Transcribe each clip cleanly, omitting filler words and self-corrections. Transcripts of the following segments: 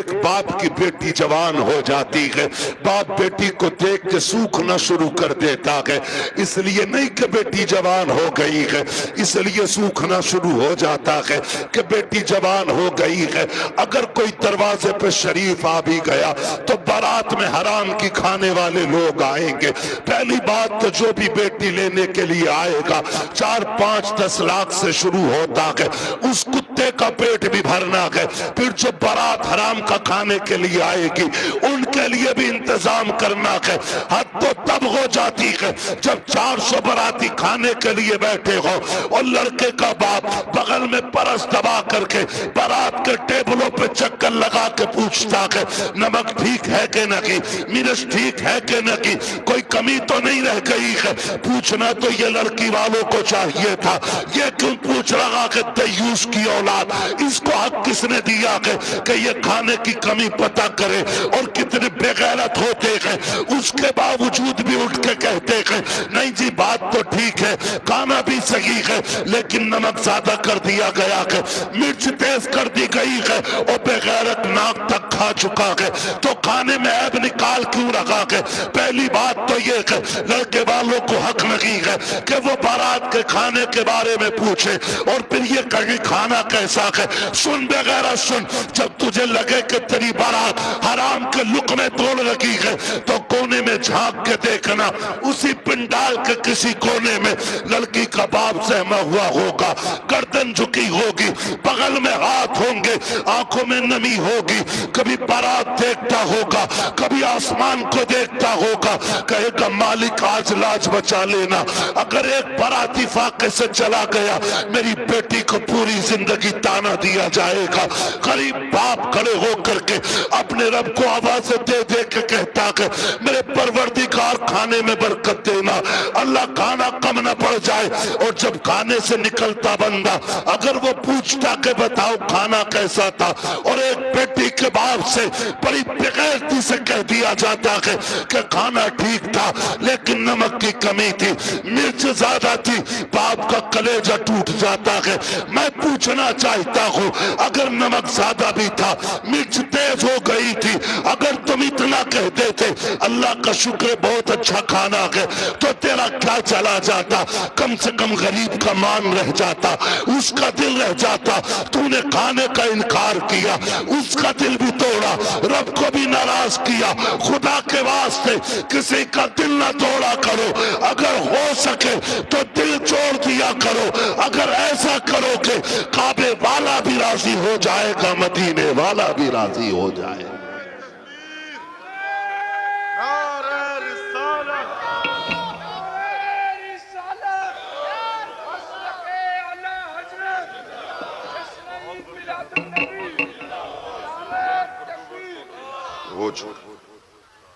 एक बाप की बेटी जवान हो जाती है, बाप बेटी को देख के सूखना शुरू कर देता है। इसलिए नहीं कि बेटी जवान हो गई है इसलिए सूखना शुरू हो जाता है कि बेटी जवान हो गई है। अगर कोई दरवाजे पे शरीफ आ भी गया तो बारात में हराम की खाने वाले लोग आएंगे। पहली बात तो जो भी बेटी लेने के लिए आएगा 4, 5, 10 लाख से शुरू होता है, उस कुत्ते का पेट भी भरना है। फिर जो बारात हराम का खाने के लिए आएगी उनके लिए भी इंतजाम करना है। हद तो तब हो जाती है जब 400 बाराती खाने के लिए बैठे हो और लड़के का बाप बगल में परस दबा करके बारात के टेबलों पे चक्कर लगा के पूछता है नमक ठीक है कि नहीं, मिर्च ठीक है कि नहीं, कोई कमी तो नहीं रह गई है। पूछना तो ये लड़की वालों को चाहिए था, ये क्यों पूछ रहा है दयूस की औलाद, इसको हक किसने दिया है कि ये खाने की कमी पता करे। और कितने बेगैरत होते हैं उसके बावजूद भी उठ के कहते हैं नहीं जी बात तो ठीक है, खाना भी सही है लेकिन नमक ज्यादा कर दिया गया है, मिर्च तेज कर दी गई है और बेगैरत नाक तक खा चुका है तो खाने में ऐब निकाल क्यों रखा है। पहली बात तो ये है लड़के वालों को हक नहीं है कि वो बारात के खाने के बारे में पूछे और फिर ये कहे खाना कैसा है। सुन बेगैरत सुन, जब तुझे लगे कि तेरी बारात हराम के लुक़मे तोड़ रखी है तो कोने में झांक के देखना, उसी पिंडाल के किसी कोने में लड़की का बाप सहमा हुआ होगा, गर्दन झुकी होगी, बगल में हाथ होंगे, आंखों में नमी होगी, कभी बारात देखता होगा, कभी आसमान को देखता होगा, कहेगा मालिक आज लाज बचा लेना। अगर एक बाराती फाके से चला गया मेरी बेटी को पूरी जिंदगी ताना दिया जाएगा। गरीब बाप खड़े होकर के अपने रब को आवाज दे दे के कहता है मेरे परवरदिगार खाने में बरकत देना, अल्लाह खाना कम न पड़ जाए। और जब खाने से निकलता बंदा अगर वो पूछता कि बताओ खाना कैसा था और एक बेटी के बाप से बड़ी बेगैरती से कह दिया जाता है कि खाना ठीक था लेकिन नमक की कमी थी, मिर्च ज्यादा थी, बाप का कलेजा टूट जाता है। मैं पूछना चाहता हूँ अगर नमक ज्यादा भी था, मिर्च तेज हो गई थी, अगर तुम इतना कहते थे अल्लाह का शुक्र बहुत अच्छा खाना है तो तेरा क्या चला जाता, कम से कम गरीब का मान रह जाता, उसका दिल रह जाता। तूने खाने का इनकार किया, उसका दिल भी तोड़ा, रब को भी नाराज किया। खुदा के वास्ते किसी का दिल ना तोड़ा करो, अगर हो सके तो दिल छोड़ दिया करो। अगर ऐसा करोगे काबे वाला भी राजी हो जाएगा, मदीने वाला भी राजी हो जाएगा।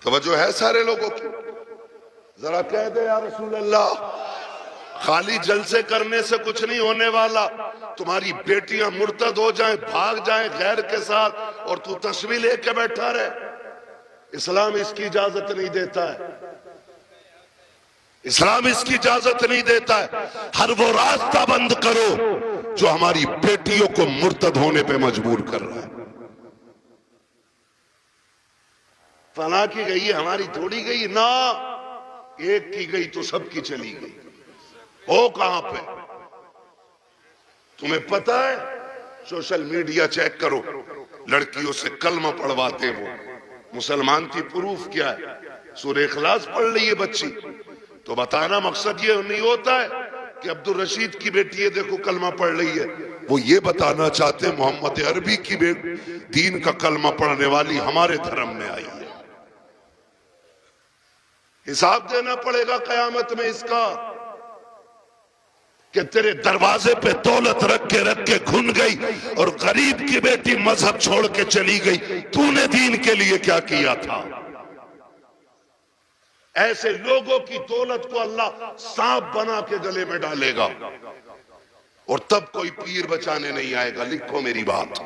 तवज्जो है सारे लोगों की, जरा कह दे या रसूल अल्लाह। खाली जलसे करने से कुछ नहीं होने वाला, तुम्हारी बेटियां मुर्तद हो जाएं, भाग जाएं गैर के साथ और तू तस्वीर लेके बैठा रहे, इस्लाम इसकी इजाजत नहीं देता है, इस्लाम इसकी इजाजत नहीं देता है। हर वो रास्ता बंद करो जो हमारी बेटियों को मुर्तद होने पे मजबूर कर रहा है। फला की गई हमारी थोड़ी गई ना, एक की गई तो सबकी चली गई। हो कहां पे तुम्हें पता है? सोशल मीडिया चेक करो, लड़कियों से कलमा पढ़वाते हो, मुसलमान की प्रूफ क्या है? सूरह इखलास पढ़ रही है बच्ची, तो बताना मकसद ये नहीं होता है कि अब्दुल रशीद की बेटी है देखो कलमा पढ़ रही है, वो ये बताना चाहते मोहम्मद अरबी की बेटी दीन का कलमा पढ़ने वाली हमारे धर्म में आई है। हिसाब देना पड़ेगा कयामत में इसका कि तेरे दरवाजे पे दौलत रख के घुन गई और गरीब की बेटी मजहब छोड़ के चली गई, तूने दीन के लिए क्या किया था? ऐसे लोगों की दौलत को अल्लाह सांप बना के गले में डालेगा और तब कोई पीर बचाने नहीं आएगा। लिखो मेरी बात,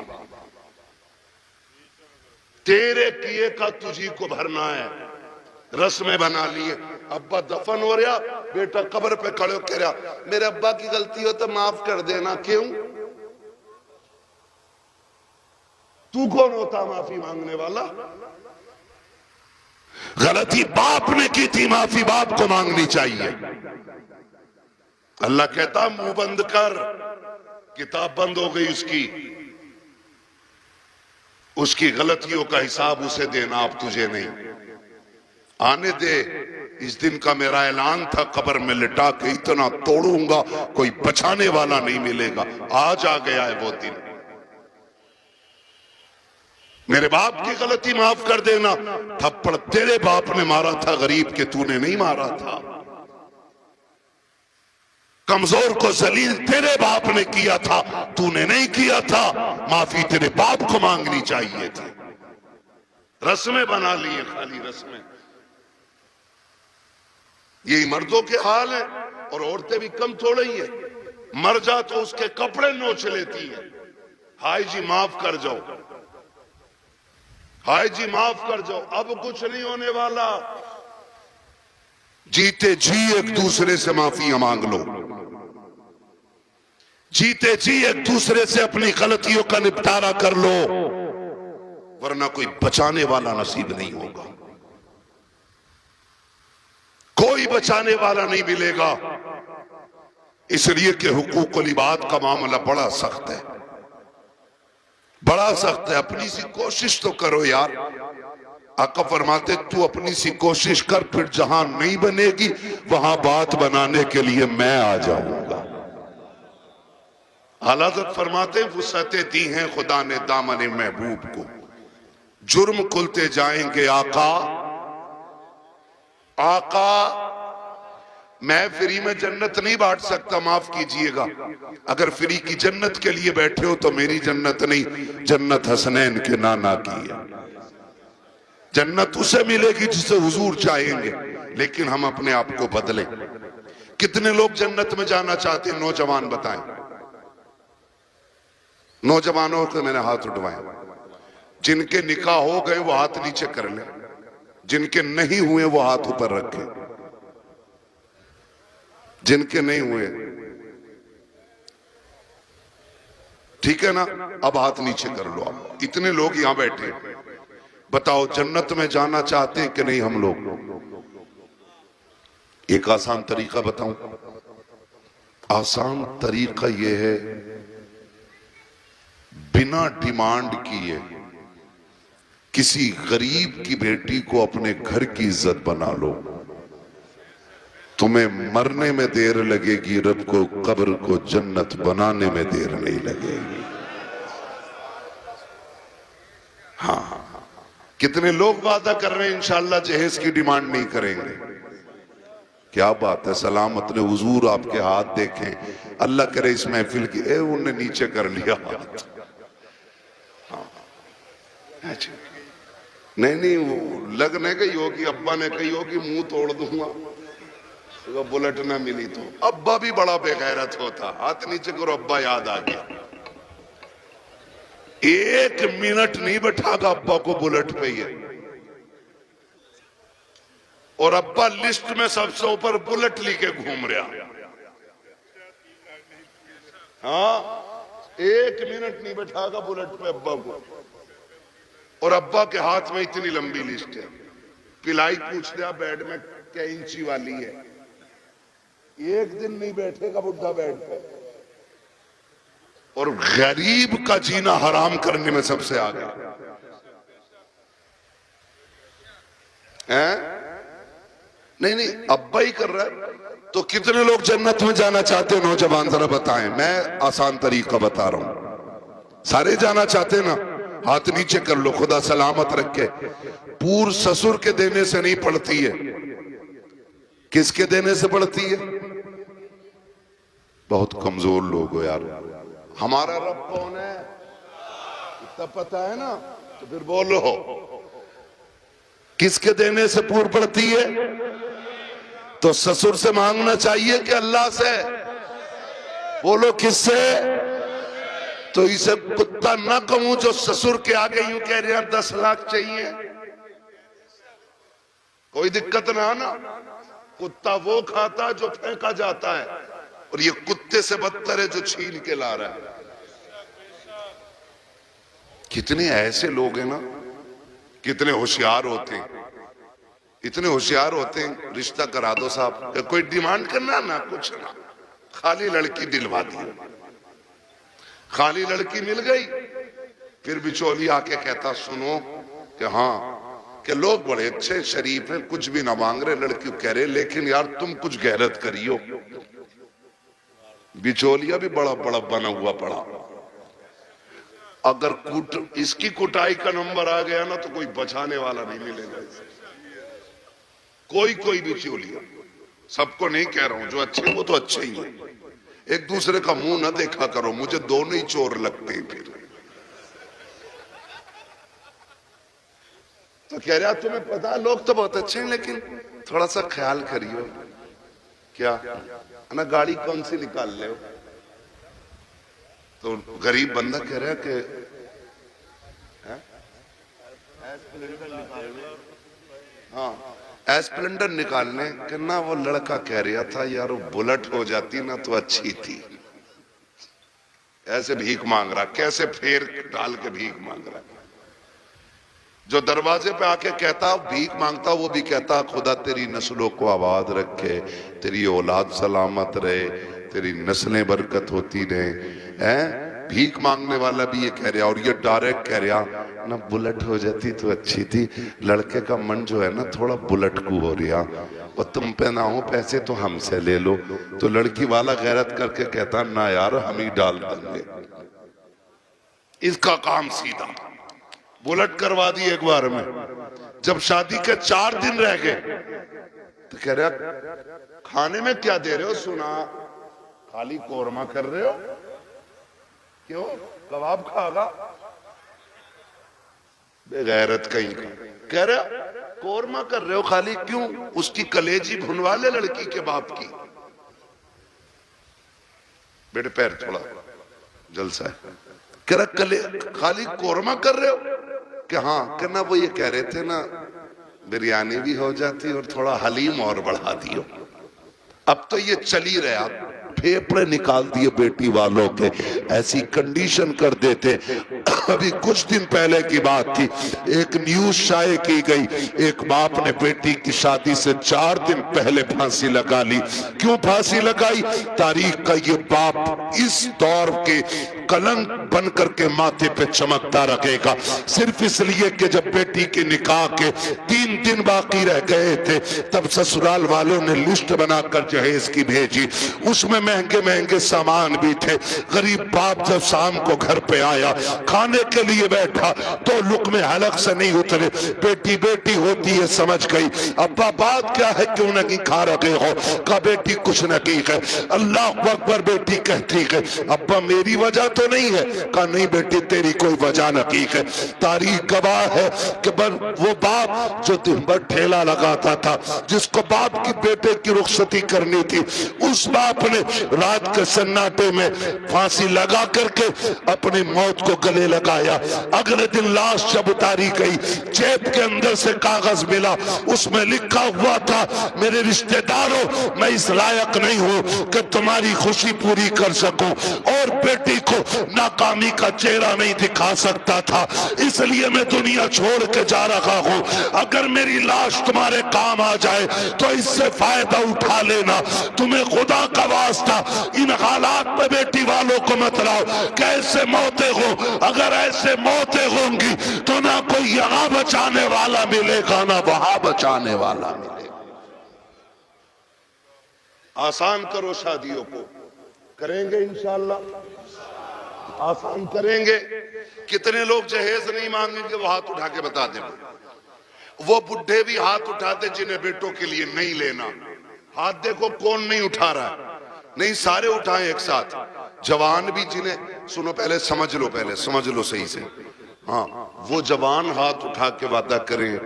तेरे किए का तुझी को भरना है। रस्में बना लिए, अब्बा दफन हो रहा, बेटा कब्र पे खड़े हो कह रहा मेरे अब्बा की गलती हो तो माफ कर देना। क्यों? तू कौन होता माफी मांगने वाला? गलती बाप ने की थी, माफी बाप को मांगनी चाहिए। अल्लाह कहता मुंह बंद कर, किताब बंद हो गई उसकी गलतियों का हिसाब उसे देना, अब तुझे नहीं। आने दे, इस दिन का मेरा ऐलान था, कब्र में लिटा के इतना तोड़ूंगा कोई बचाने वाला नहीं मिलेगा। आज आ गया है वो दिन। मेरे बाप की गलती माफ कर देना, थप्पड़ तेरे बाप ने मारा था गरीब के, तूने नहीं मारा था। कमजोर को जलील तेरे बाप ने किया था, तूने नहीं किया था। माफी तेरे बाप को मांगनी चाहिए थी। रस्में बना लिए, खाली रस्में। यही मर्दों के हाल है, और औरतें भी कम थोड़ी ही है। मर जा तो उसके कपड़े नोच लेती है। हाय जी माफ कर जाओ, हाय जी माफ कर जाओ, अब कुछ नहीं होने वाला। जीते जी एक दूसरे से माफियां मांग लो, जीते जी एक दूसरे से अपनी गलतियों का निपटारा कर लो, वरना कोई बचाने वाला नसीब नहीं होगा, कोई बचाने वाला नहीं मिलेगा। इसलिए कि हुकूकुल इबाद का मामला बड़ा सख्त है, बड़ा सख्त है। अपनी सी कोशिश तो करो यार। आका फरमाते तू अपनी सी कोशिश कर, फिर जहां नहीं बनेगी वहां बात बनाने के लिए मैं आ जाऊंगा। आला हज़रत फरमाते वुसअतें दी हैं खुदा ने दामन महबूब को, जुर्म खुलते जाएंगे आका। आका मैं फ्री में जन्नत नहीं बांट सकता, माफ कीजिएगा। अगर फ्री की जन्नत के लिए बैठे हो तो मेरी जन्नत नहीं, जन्नत हसनैन के नाना की है। जन्नत उसे मिलेगी जिसे हुजूर चाहेंगे, लेकिन हम अपने आप को बदलें। कितने लोग जन्नत में जाना चाहते हैं? नौजवान बताएं। नौजवानों को मैंने हाथ उठवाए। जिनके निकाह हो गए वो हाथ नीचे कर ले, जिनके नहीं हुए वो हाथ ऊपर रखे। जिनके नहीं हुए ठीक है ना, अब हाथ नीचे कर लो। आप इतने लोग यहां बैठे, बताओ जन्नत में जाना चाहते हैं कि नहीं हम लोग? एक आसान तरीका बताऊं। आसान तरीका यह है, बिना डिमांड किए किसी गरीब की बेटी को अपने घर की इज्जत बना लो। तुम्हें मरने में देर लगेगी, रब को कब्र को जन्नत बनाने में देर नहीं लगेगी। हाँ, कितने लोग वादा कर रहे हैं इंशाअल्लाह जहेज की डिमांड नहीं करेंगे। क्या बात है, सलामत ने हुजूर आपके हाथ देखें। अल्लाह करे इस महफिल की, उन्होंने नीचे कर लिया हाथ। हाँ, नहीं वो लगने गई होगी, अब्बा ने कही होगी मुंह तोड़ दूंगा तो बुलेट ना मिली तो। अब्बा भी बड़ा बेगैरत होता, हाथ नीचे करो, अब्बा याद आ गया। 1 मिनट नहीं बैठागा अब्बा को बुलेट पे ही, और अब्बा लिस्ट में सबसे ऊपर बुलेट लेके घूम रहा। हाँ, 1 मिनट नहीं बैठागा बुलेट पे अब्बा को, और अब्बा के हाथ में इतनी लंबी लिस्ट है। पिलाई पूछ लिया बेड में क्या इंची वाली है, 1 दिन नहीं बैठेगा बुढ़ा बेड पे। और गरीब का जीना हराम करने में सबसे आगे है। नहीं अब्बा ही कर रहा है। तो कितने लोग जन्नत में जाना चाहते हैं? नौजवान जरा बताएं। मैं आसान तरीका बता रहा हूं। सारे जाना चाहते ना, हाथ नीचे कर लो, खुदा सलामत रखे। पूर्व ससुर के देने से नहीं पड़ती है, किसके देने से पड़ती है? बहुत कमजोर लोग हो यार। हमारा रब कौन है इतना पता है ना, तो फिर बोलो किसके देने से पूर्व पड़ती है? तो ससुर से मांगना चाहिए कि अल्लाह से? बोलो किससे? तो इसे कुत्ता ना कहूं जो ससुर के आगे यूं कह रहे हैं 10 लाख चाहिए, कोई दिक्कत ना आना। कुत्ता वो खाता जो फेंका जाता है, और ये कुत्ते से बदतर है जो छीन के ला रहा है। कितने ऐसे लोग हैं ना, कितने होशियार होते हैं, इतने होशियार होते हैं, रिश्ता करा दो साहब, कोई डिमांड करना ना कुछ ना, खाली लड़की दिलवा दी, खाली लड़की मिल गई, फिर बिचौली आके कहता सुनो कि हाँ कि लोग बड़े अच्छे शरीफ हैं, कुछ भी ना मांग रहे, लड़की कह रहे लेकिन यार तुम कुछ गैरत करियो। बिचौलिया भी बड़ा बड़ा बना हुआ पड़ा। अगर इसकी कुटाई का नंबर आ गया ना तो कोई बचाने वाला नहीं मिलेगा। कोई कोई बिचौलिया, सबको नहीं कह रहा हूं, जो अच्छे वो तो अच्छे ही है, एक दूसरे का मुंह ना देखा करो, मुझे दोनों ही चोर लगते हैं। फिर तो कह रहा तुम्हें पता लोग तो बहुत अच्छे हैं लेकिन थोड़ा सा ख्याल करियो। क्या ना गाड़ी कौन सी निकाल ले? तो गरीब बंदा कह रहा है कि हाँ एस्प्लेंडर निकालने कि ना, वो लड़का कह रहा था यार वो बुलेट हो जाती ना तो अच्छी थी। ऐसे भीख मांग रहा, कैसे फेर डाल के भीख मांग रहा। जो दरवाजे पे आके कहता भीख मांगता, वो भी कहता खुदा तेरी नस्लों को आबाद रखे, तेरी औलाद सलामत रहे, तेरी नस्लें बरकत होती रहे। हैं भीख मांगने वाला भी ये कह रहा, और ये डायरेक्ट कह रहा ना बुलेट हो जाती तो अच्छी थी। लड़के का मन जो है ना थोड़ा बुलेट को हो रहा, और तुम पे ना हो पैसे तो हमसे ले लो। तो लड़की वाला गैरत करके कहता ना यार हम ही डाल देंगे। इसका काम सीधा बुलेट करवा दी एक बार में। जब शादी के 4 दिन रह गए तो कह रहा खाने में क्या दे रहे हो? सुना खाली कोरमा कर रहे हो, क्यों कबाब खागा? बेगैरत कहीं का। कह रहा कोरमा कर रहे हो खाली, क्यों? उसकी कलेजी भुनवा ले लड़की के बाप की। बेटे पैर थोड़ा जलसा है। कह रहा खाली कोरमा कर रहे हो कि हाँ? कहना वो ये कह रहे थे ना बिरयानी भी हो जाती और थोड़ा हलीम और बढ़ा दियो। अब तो ये चली रहा, फेफड़े निकाल दिए बेटी वालों के, ऐसी कंडीशन कर देते। अभी कुछ दिन पहले की बात थी, एक न्यूज शाये की गई, एक बाप ने बेटी की शादी से 4 दिन पहले फांसी लगा ली। क्यों फांसी लगाई? तारीख का ये बाप इस दौर के कलंक बन करके माथे पे चमकता रखेगा, सिर्फ इसलिए कि जब बेटी के निकाह के 3 दिन बाकी रह गए थे तब ससुराल वालों ने लिस्ट बनाकर जहेज की भेजी। उसमें महंगे महंगे सामान भी थे। गरीब बाप जब शाम को घर पे आया, खाने के लिए बैठा तो लुक़्मे हलक से नहीं उतरे। बेटी बेटी होती है समझ गई। अब्बा बात क्या है, क्यों नहीं खा रहे हो? कहा बेटी कुछ नहीं है। अल्लाह अकबर बेटी कहती है अब्बा मेरी वजह तो नहीं है? कहा नहीं बेटी तेरी कोई वजह नहीं है। तारीख गवाह है कि वो बाप जो दिन भर ठेला लगाता था, जिसको बाप की बेटे की रुखसती करनी थी, उस बाप ने रात के सन्नाटे में फांसी लगा करके अपनी मौत को गले लगाया। अगले दिन लाश जब उतारी गई, जेब के अंदर से कागज मिला, उसमें लिखा हुआ था मेरे रिश्तेदारों मैं इस लायक नहीं हूं कि तुम्हारी खुशी पूरी कर सकूं, और बेटी को नाकामी का चेहरा नहीं दिखा सकता था, इसलिए मैं दुनिया छोड़ के जा रहा हूं। अगर मेरी लाश तुम्हारे काम आ जाए तो इससे फायदा उठा लेना। तुम्हें खुदा का वास्ता इन हालात में बेटी वालों को मत लाओ। कैसे मौतें हो, अगर ऐसे मौतें होंगी तो ना कोई यहां बचाने वाला मिलेगा ना वहां बचाने वाला मिलेगा। आसान करो शादियों को, करेंगे इंशाअल्लाह, आसान करेंगे। कितने लोग जहेज नहीं मांगेंगे वो हाथ उठा के बता दें। वो बुढ़े भी हाथ उठाते जिन्हें बेटों के लिए नहीं लेना। हाथ देखो कौन नहीं उठा रहा। नहीं सारे उठाएं एक साथ। जवान भी जिन्हें, सुनो पहले समझ लो, पहले समझ लो सही से। हाँ वो जवान हाथ उठा के वादा करें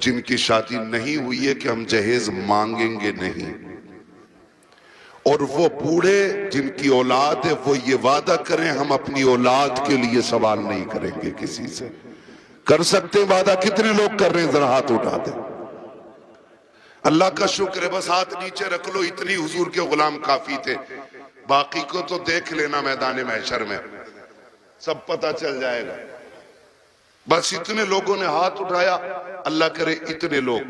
जिनकी शादी नहीं हुई है कि हम जहेज मांगेंगे नहीं। और वो बूढ़े जिनकी औलाद है वो ये वादा करें हम अपनी औलाद के लिए सवाल नहीं करेंगे किसी से। कर सकते हैं वादा? कितने लोग कर रहे हैं? जरा हाथ उठा दें। अल्लाह का शुक्र है, बस हाथ नीचे रख लो, इतनी हुजूर के गुलाम काफी थे। बाकी को तो देख लेना मैदान महशर में, सब पता चल जाएगा। बस इतने लोगों ने हाथ उठाया, अल्लाह करे इतने लोग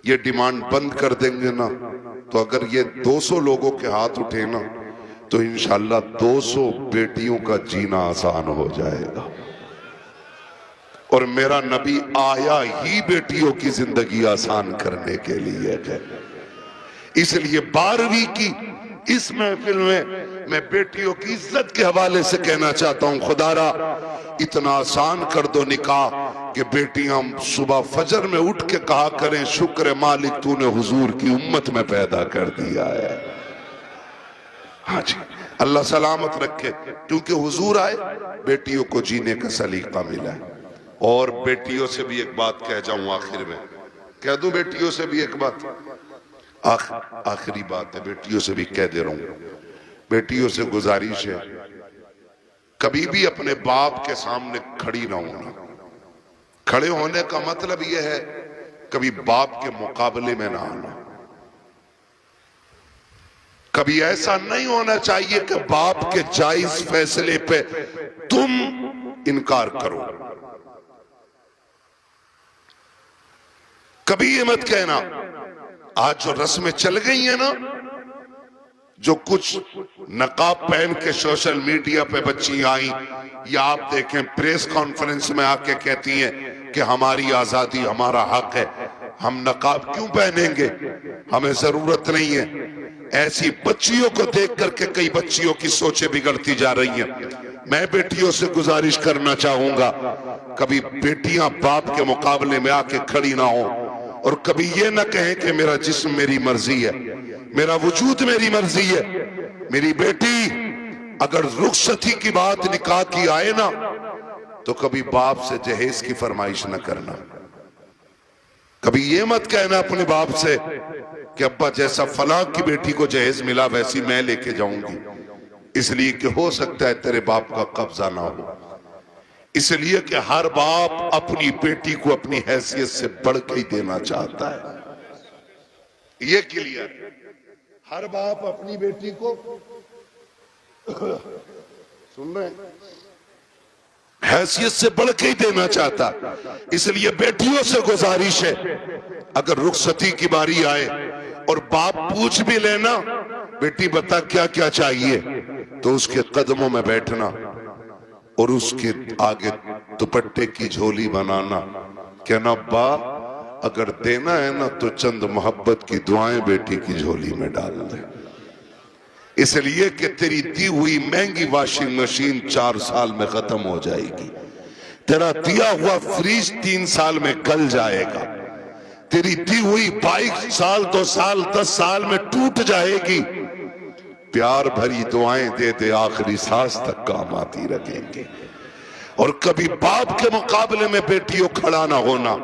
ये डिमांड बंद कर देंगे ना, तो अगर ये 200 लोगों के हाथ उठे ना, तो इंशाल्लाह 200 बेटियों का जीना आसान हो जाएगा। और मेरा नबी आया ही बेटियों की जिंदगी आसान करने के लिए है। इसलिए 12वीं की इस महफिल में मैं बेटियों की इज्जत के हवाले से कहना चाहता हूं, खुदारा इतना आसान कर दो निकाह कि बेटियां सुबह फजर में उठ के कहा करें, शुक्र मालिक तूने हुजूर की उम्मत में पैदा कर दिया है। हाँ जी, अल्लाह सलामत रखे, क्योंकि हुजूर आए, बेटियों को जीने का सलीका मिला है। और बेटियों से भी एक बात कह जाऊं आखिर में, कह दूं बेटियों से भी एक बात, आखिरी बात है, बेटियों से भी कह दे रहा हूं, बेटियों से गुजारिश है, कभी भी अपने बाप के सामने खड़ी ना होना। खड़े होने का मतलब यह है कभी बाप के मुकाबले में ना आना। कभी ऐसा नहीं होना चाहिए कि बाप के जायज फैसले पे तुम इनकार करो। कभी ये मत कहना, आज जो रस्में चल गई है ना, जो कुछ नकाब पहन के सोशल मीडिया पे बच्ची आई, या आप देखें प्रेस कॉन्फ्रेंस में आके कहती हैं कि हमारी आजादी हमारा हक है, हम नकाब क्यों पहनेंगे, हमें जरूरत नहीं है। ऐसी बच्चियों को देख करके कई बच्चियों की सोचें बिगड़ती जा रही हैं। मैं बेटियों से गुजारिश करना चाहूंगा, कभी बेटियां बाप के मुकाबले में आके खड़ी ना हो, और कभी ये ना कहें कि मेरा जिस्म मेरी मर्जी है, मेरा वजूद मेरी मर्जी है। मेरी बेटी अगर रुखसती की बात निकाह की आए ना, तो कभी बाप से जहेज की फरमाइश न करना। कभी ये मत कहना अपने बाप से कि अब्बा जैसा फलां की बेटी को जहेज मिला वैसी मैं लेके जाऊंगी, इसलिए कि हो सकता है तेरे बाप का कब्जा ना हो। इसलिए कि हर बाप अपनी बेटी को अपनी हैसियत से बढ़ के ही देना चाहता है। ये क्लियर, हर बाप अपनी बेटी को सुन रहे हैं, हैसियत से बढ़ के ही देना चाहता। इसलिए बेटियों से गुजारिश है, अगर रुखसती की बारी आए और बाप पूछ भी लेना, बेटी बता क्या क्या चाहिए, तो उसके कदमों में बैठना और उसके आगे दुपट्टे की झोली बनाना, कहना बा अगर देना है ना तो चंद मोहब्बत की दुआएं बेटी की झोली में डाल दे, इसलिए कि तेरी दी हुई महंगी वॉशिंग मशीन 4 साल में खत्म हो जाएगी, तेरा दिया हुआ फ्रिज 3 साल में गल जाएगा, तेरी दी हुई बाइक साल 2 साल 10 साल में टूट जाएगी। प्यार भरी दुआएं दे दे, आखिरी सांस तक काम आती रहेंगे। और कभी बाप के मुकाबले में बेटियों खड़ा ना होना,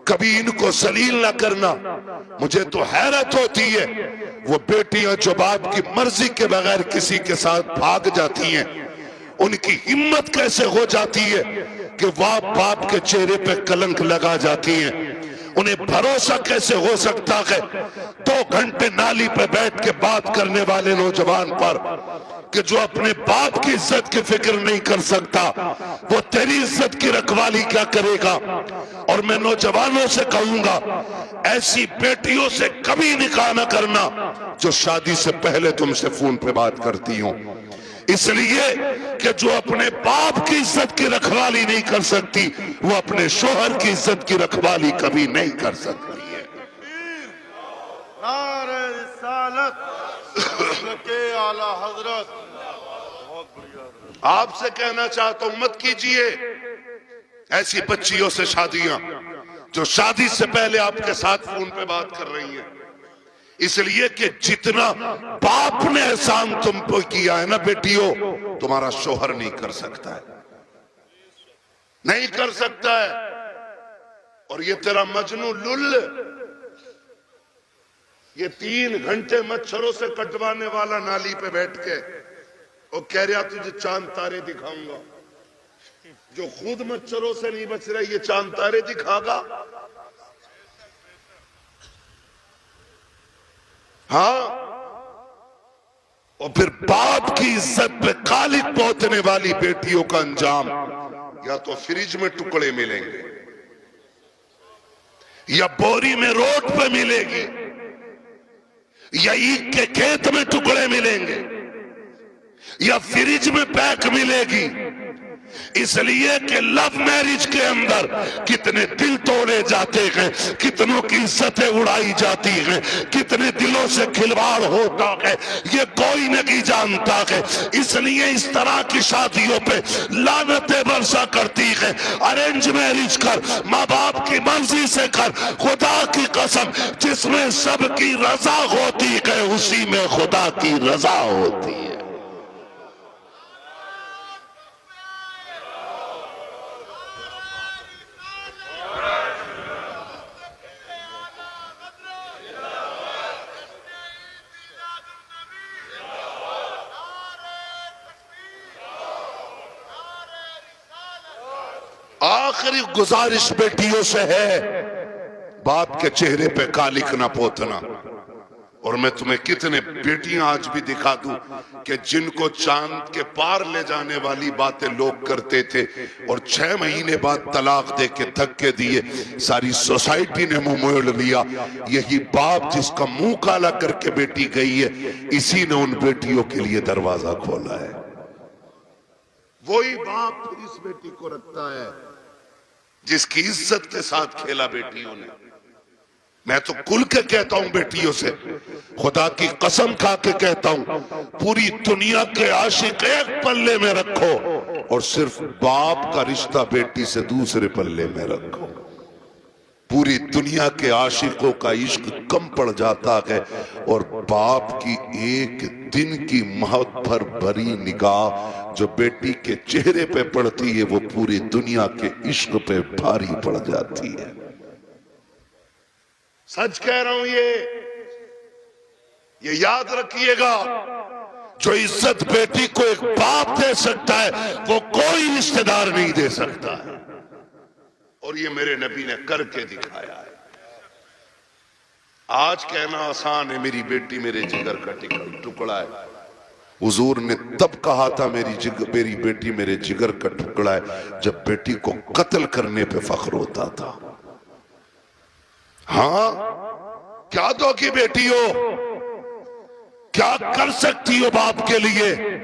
कभी इनको सलील ना करना। मुझे तो हैरत होती है वो बेटियां जो बाप की मर्जी के बगैर किसी के साथ भाग जाती हैं, उनकी हिम्मत कैसे हो जाती है कि वह बाप के चेहरे पे कलंक लगा जाती हैं। उन्हें भरोसा कैसे हो सकता है 2 घंटे नाली पे बैठ के बात करने वाले नौजवान पर कि जो अपने बाप की इज्जत की फिक्र नहीं कर सकता, वो तेरी इज्जत की रखवाली क्या करेगा। और मैं नौजवानों से कहूंगा, ऐसी बेटियों से कभी निकाह न करना जो शादी से पहले तुमसे फोन पे बात करती हो, इसलिए कि जो अपने बाप की इज्जत की रखवाली नहीं कर सकती, वो अपने शोहर की इज्जत की रखवाली कभी नहीं कर सकती है। नारे रिसालत के आला हजरत। आपसे कहना चाहता हूं, मत कीजिए ऐसी बच्चियों से शादियां जो शादी से पहले आपके साथ फोन पे बात कर रही हैं, इसलिए कि जितना बाप ने एहसान तुम पर किया है ना बेटियों, तुम्हारा शोहर नहीं कर सकता है, नहीं कर सकता है। और ये तेरा मजनू लुल, ये 3 घंटे मच्छरों से कटवाने वाला नाली पे बैठ के वो कह रहा तुझे चांद तारे दिखाऊंगा, जो खुद मच्छरों से नहीं बच रहा ये चांद तारे दिखागा। हाँ, और फिर बाप की इज्जत पे कालिक पहुंचने वाली बेटियों का अंजाम या तो फ्रिज में टुकड़े मिलेंगे, या बोरी में रोड पे मिलेगी, या ईख के खेत में टुकड़े मिलेंगे, या फ्रिज में पैक मिलेगी। इसलिए कि लव मैरिज के अंदर कितने दिल तोड़े जाते हैं, कितनों की इज्जतें उड़ाई जाती हैं, कितने दिलों से खिलवाड़ होता है, ये कोई नहीं जानता है। इसलिए इस तरह की शादियों पे लानतें बरसा करती है। अरेंज मैरिज कर, माँ बाप की मर्जी से कर, खुदा की कसम जिसमें सबकी रजा होती है उसी में खुदा की रजा होती है। आखिरी गुजारिश बेटियों से है, बाप के चेहरे पे कालिक ना पोतना। और मैं तुम्हें कितने बेटियां आज भी दिखा दूं कि जिनको चांद के पार ले जाने वाली बातें लोग करते थे और 6 महीने बाद तलाक दे के धक्के दिए, सारी सोसाइटी ने मुंह मोड़ लिया। यही बाप जिसका मुंह काला करके बेटी गई है, इसी ने उन बेटियों के लिए दरवाजा खोला है। वही बाप फिर इस बेटी को रखता है जिसकी इज्जत के साथ खेला बेटियों ने। मैं तो खुल के कहता हूं बेटियों से, खुदा की कसम खा के कहता हूं, पूरी दुनिया के आशिक एक पल्ले में रखो और सिर्फ बाप का रिश्ता बेटी से दूसरे पल्ले में रखो। पूरी दुनिया के आशिकों का इश्क कम पड़ जाता है और बाप की एक दिन की मोहब्बत भर भरी निगाह जो बेटी के चेहरे पे पड़ती है वो पूरी दुनिया के इश्क पे भारी पड़ जाती है। सच कह रहा हूं, ये याद रखिएगा, जो इज्जत बेटी को एक बाप दे सकता है वो कोई रिश्तेदार नहीं दे सकता है। और ये मेरे नबी ने करके दिखाया है। आज कहना आसान है, मेरी बेटी मेरे जिगर का टुकड़ा है। हुजूर ने तब कहा था मेरी बेटी मेरे जिगर का टुकड़ा है जब बेटी को कत्ल करने पे फख्र होता था। हाँ, क्या दोगी बेटी हो, क्या कर सकती हो बाप के लिए,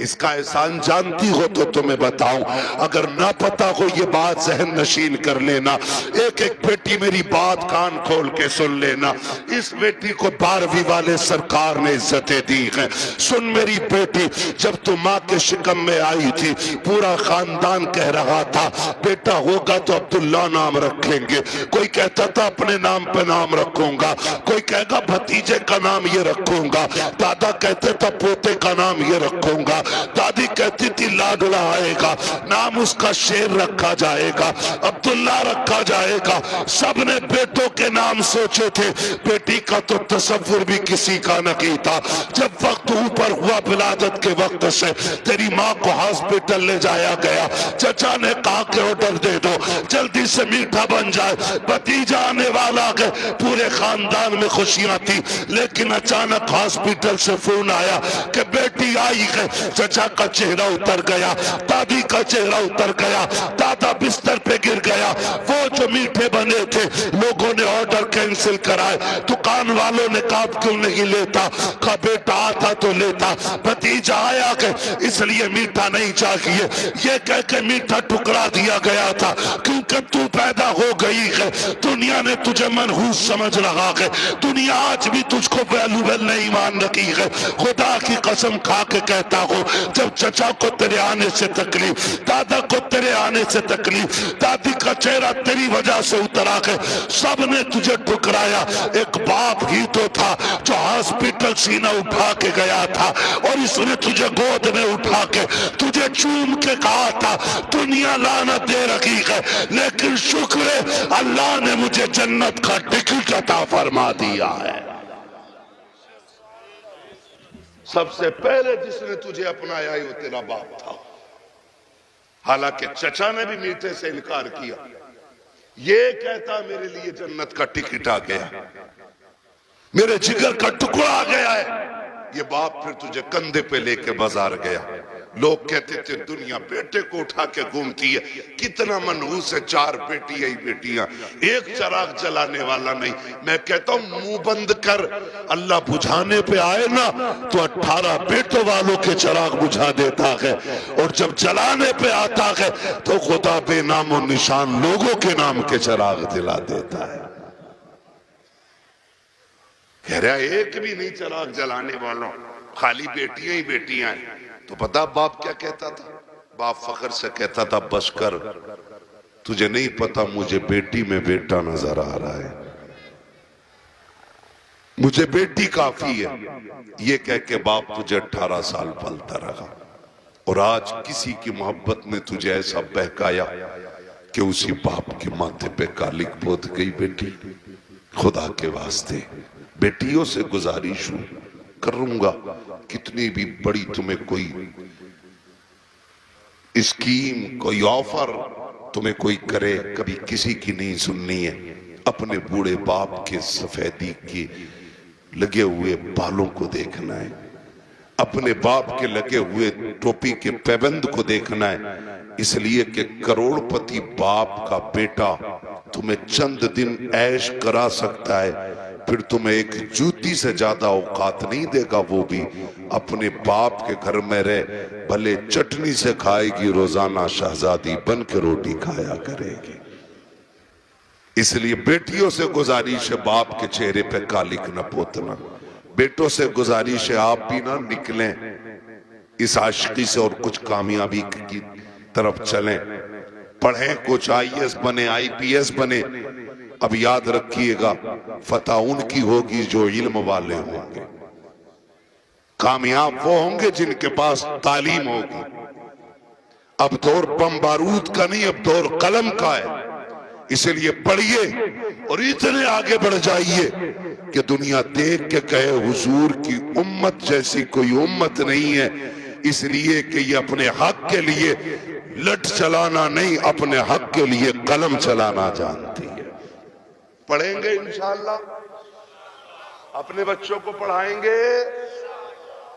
इसका एहसान जानती हो तो तुम्हें बताऊं। अगर ना पता हो ये बात जहन नशीन कर लेना। एक एक बेटी मेरी बात कान खोल के सुन लेना। इस बेटी को 12वीं वाले सरकार ने इज्जतें दी हैं। सुन मेरी बेटी, जब तू माँ के शिकम में आई थी पूरा खानदान कह रहा था बेटा होगा तो अब्दुल्ला नाम रखेंगे। कोई कहता था अपने नाम पे नाम रखूंगा, कोई कहेगा भतीजे का नाम ये रखूंगा, दादा कहते था पोते का नाम ये रखूंगा, दादी कहती थी लाडला आएगा, नाम उसका शेर रखा जाएगा, अब्दुल्ला रखा जाएगा। सबने बेटों के नाम सोचे थे, बेटी का तो तसव्वुर भी किसी का नहीं था। जब वक्त ऊपर हुआ विलादत के वक्त से तेरी माँ को हॉस्पिटल ले जाया गया, चचा ने कहा कि ऑर्डर दे दो जल्दी से मीठा बन जाए, भतीजा आने वाला है। पूरे खानदान में खुशियां थी, लेकिन अचानक हॉस्पिटल से फोन आया कि बेटी आई है। चचा का चेहरा उतर गया, दादी का चेहरा उतर गया, दादा बिस्तर पे गिर गया। वो जो मीठे बने थे लोगों ने ऑर्डर कैंसिल कराए। दुकान वालों ने कहा क्यों नहीं लेता, कहा बेटा आता तो लेता, भतीजा आया के इसलिए मीठा नहीं चाहिए। ये कह के मीठा टुकड़ा दिया गया था क्योंकि तू पैदा हो गई है। दुनिया ने तुझे मनहूस समझ रहा है, दुनिया आज भी तुझको वैल्यूबल नहीं मान रही है। खुदा की कसम खा के कहता हूं, जब चचा को तेरे आने से तकलीफ, दादा को तेरे आने से तकलीफ, दादी का चेहरा तेरी वजह से उतरा है, सब ने तुझे ठुकराया। एक बाप ही तो था जो हॉस्पिटल सीना उठा के गया था और इसने तुझे गोद में उठा के तुझे चूम के कहा था दुनिया लानत दे रही है, लेकिन शुक्र है अल्लाह ने मुझे जन्नत का टिकट अता फरमा दिया है। सबसे पहले जिसने तुझे अपनाया वो तेरा बाप था। हालांकि चचा ने भी मीठे से इनकार किया, ये कहता मेरे लिए जन्नत का टिकट आ गया, मेरे जिगर का टुकड़ा आ गया है। ये बाप फिर तुझे कंधे पे लेके बाजार गया, लोग कहते थे दुनिया बेटे को उठा के घूमती है, कितना मनहूस है, 4 बेटियां ही बेटियां, एक चिराग जलाने वाला नहीं। मैं कहता हूं मुंह बंद कर, अल्लाह बुझाने पे आए ना तो 18 बेटों वालों के चिराग बुझा देता है, और जब जलाने पे आता है तो खुदा बेनामो निशान लोगों के नाम के चिराग दिला देता है। कह रहा एक भी नहीं चिराग जलाने वालों, खाली बेटियां ही बेटियां हैं। तो पता बाप क्या कहता था? बाप फख्र से कहता था बस कर, तुझे नहीं पता मुझे बेटी में बेटा नजर आ रहा है, मुझे बेटी काफी है। ये कह के बाप तुझे 18 साल पलता रहा, और आज किसी की मोहब्बत ने तुझे ऐसा बहकाया कि उसी बाप के माथे पे कालिक पोत गई बेटी। खुदा के वास्ते बेटियों से गुजारिश करूंगा, कितनी भी बड़ी तुम्हें कोई स्कीम, कोई ऑफर तुम्हें कोई करे, कभी किसी की नहीं सुननी है। अपने बूढ़े बाप के सफेदी के लगे हुए बालों को देखना है, अपने बाप के लगे हुए टोपी के पैबंद को देखना है, इसलिए कि करोड़पति बाप का बेटा तुम्हें चंद दिन ऐश करा सकता है, फिर तुम्हें एक जूती से ज्यादा औकात नहीं देगा। वो भी अपने बाप के घर में रहे, भले चटनी से खाएगी, रोजाना शहजादी बन के रोटी खाया करेगी। इसलिए बेटियों से गुजारिश है बाप के चेहरे पे कालिक न पोतना, बेटों से गुजारिश है आप भी ना निकलें इस आशिकी से और कुछ कामयाबी की तरफ चलें, पढ़ें, कुछ IAS बने, IPS बने। अब याद रखिएगा फतह उनकी होगी जो इल्म वाले होंगे, कामयाब वो होंगे जिनके पास तालीम होगी। अब दौर बम बारूद का नहीं, अब दौर कलम का है। इसलिए पढ़िए और इतने आगे बढ़ जाइए कि दुनिया देख के कहे हुजूर की उम्मत जैसी कोई उम्मत नहीं है, इसलिए कि ये अपने हक के लिए लठ चलाना नहीं, अपने हक के लिए कलम चलाना जानती है। पढ़ेंगे इंशाअल्लाह, अपने बच्चों को पढ़ाएंगे।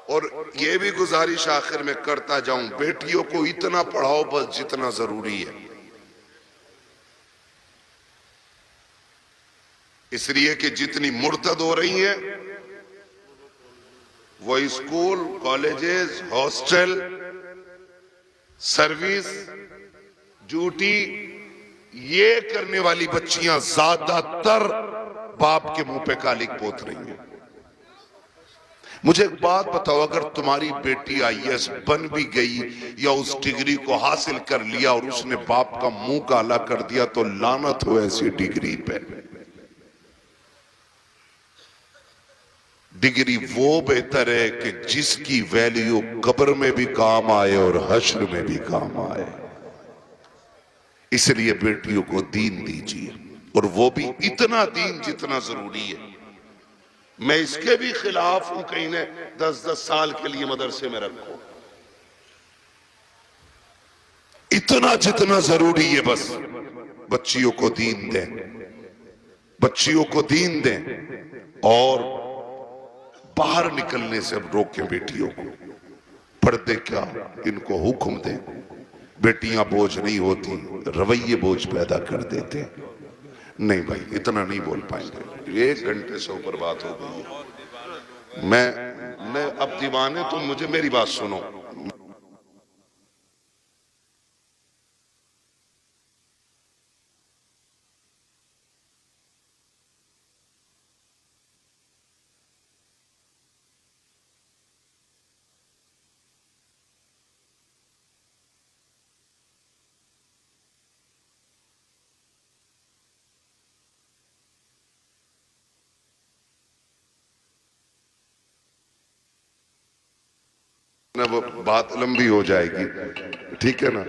और ये भी गुजारिश आखिर में करता जाऊं, बेटियों को इतना पढ़ाओ बस जितना जरूरी है, इसलिए कि जितनी मुर्तद हो रही हैं वो school, colleges, hostel, service, duty, ये करने वाली बच्चियां ज्यादातर बाप के मुंह पे कालिक पोत रही हैं। मुझे एक बात बताओ, अगर तुम्हारी बेटी IAS बन भी गई या उस डिग्री को हासिल कर लिया और उसने बाप का मुंह काला कर दिया, तो लानत हो ऐसी डिग्री पे। डिग्री वो बेहतर है कि जिसकी वैल्यू कब्र में भी काम आए और हश्र में भी काम आए। इसलिए बेटियों को दीन दीजिए, और वो भी इतना दीन जितना जरूरी है। मैं इसके भी खिलाफ हूं कहीं ने 10-10 साल के लिए मदरसे में रखो, इतना जितना जरूरी है बस बच्चियों को दीन दें, बच्चियों को दीन दें, और बाहर निकलने से अब रोकें बेटियों को। पर्दे क्या, इनको हुक्म दें। बेटियां बोझ नहीं होती, रवैये बोझ पैदा कर देते। नहीं भाई इतना नहीं बोल पाएंगे, 1 घंटे से ऊपर बात हो गई है। मैं अब दीवाने, तुम मुझे मेरी बात सुनो। ना वो बात लंबी हो जाएगी, ठीक है ना।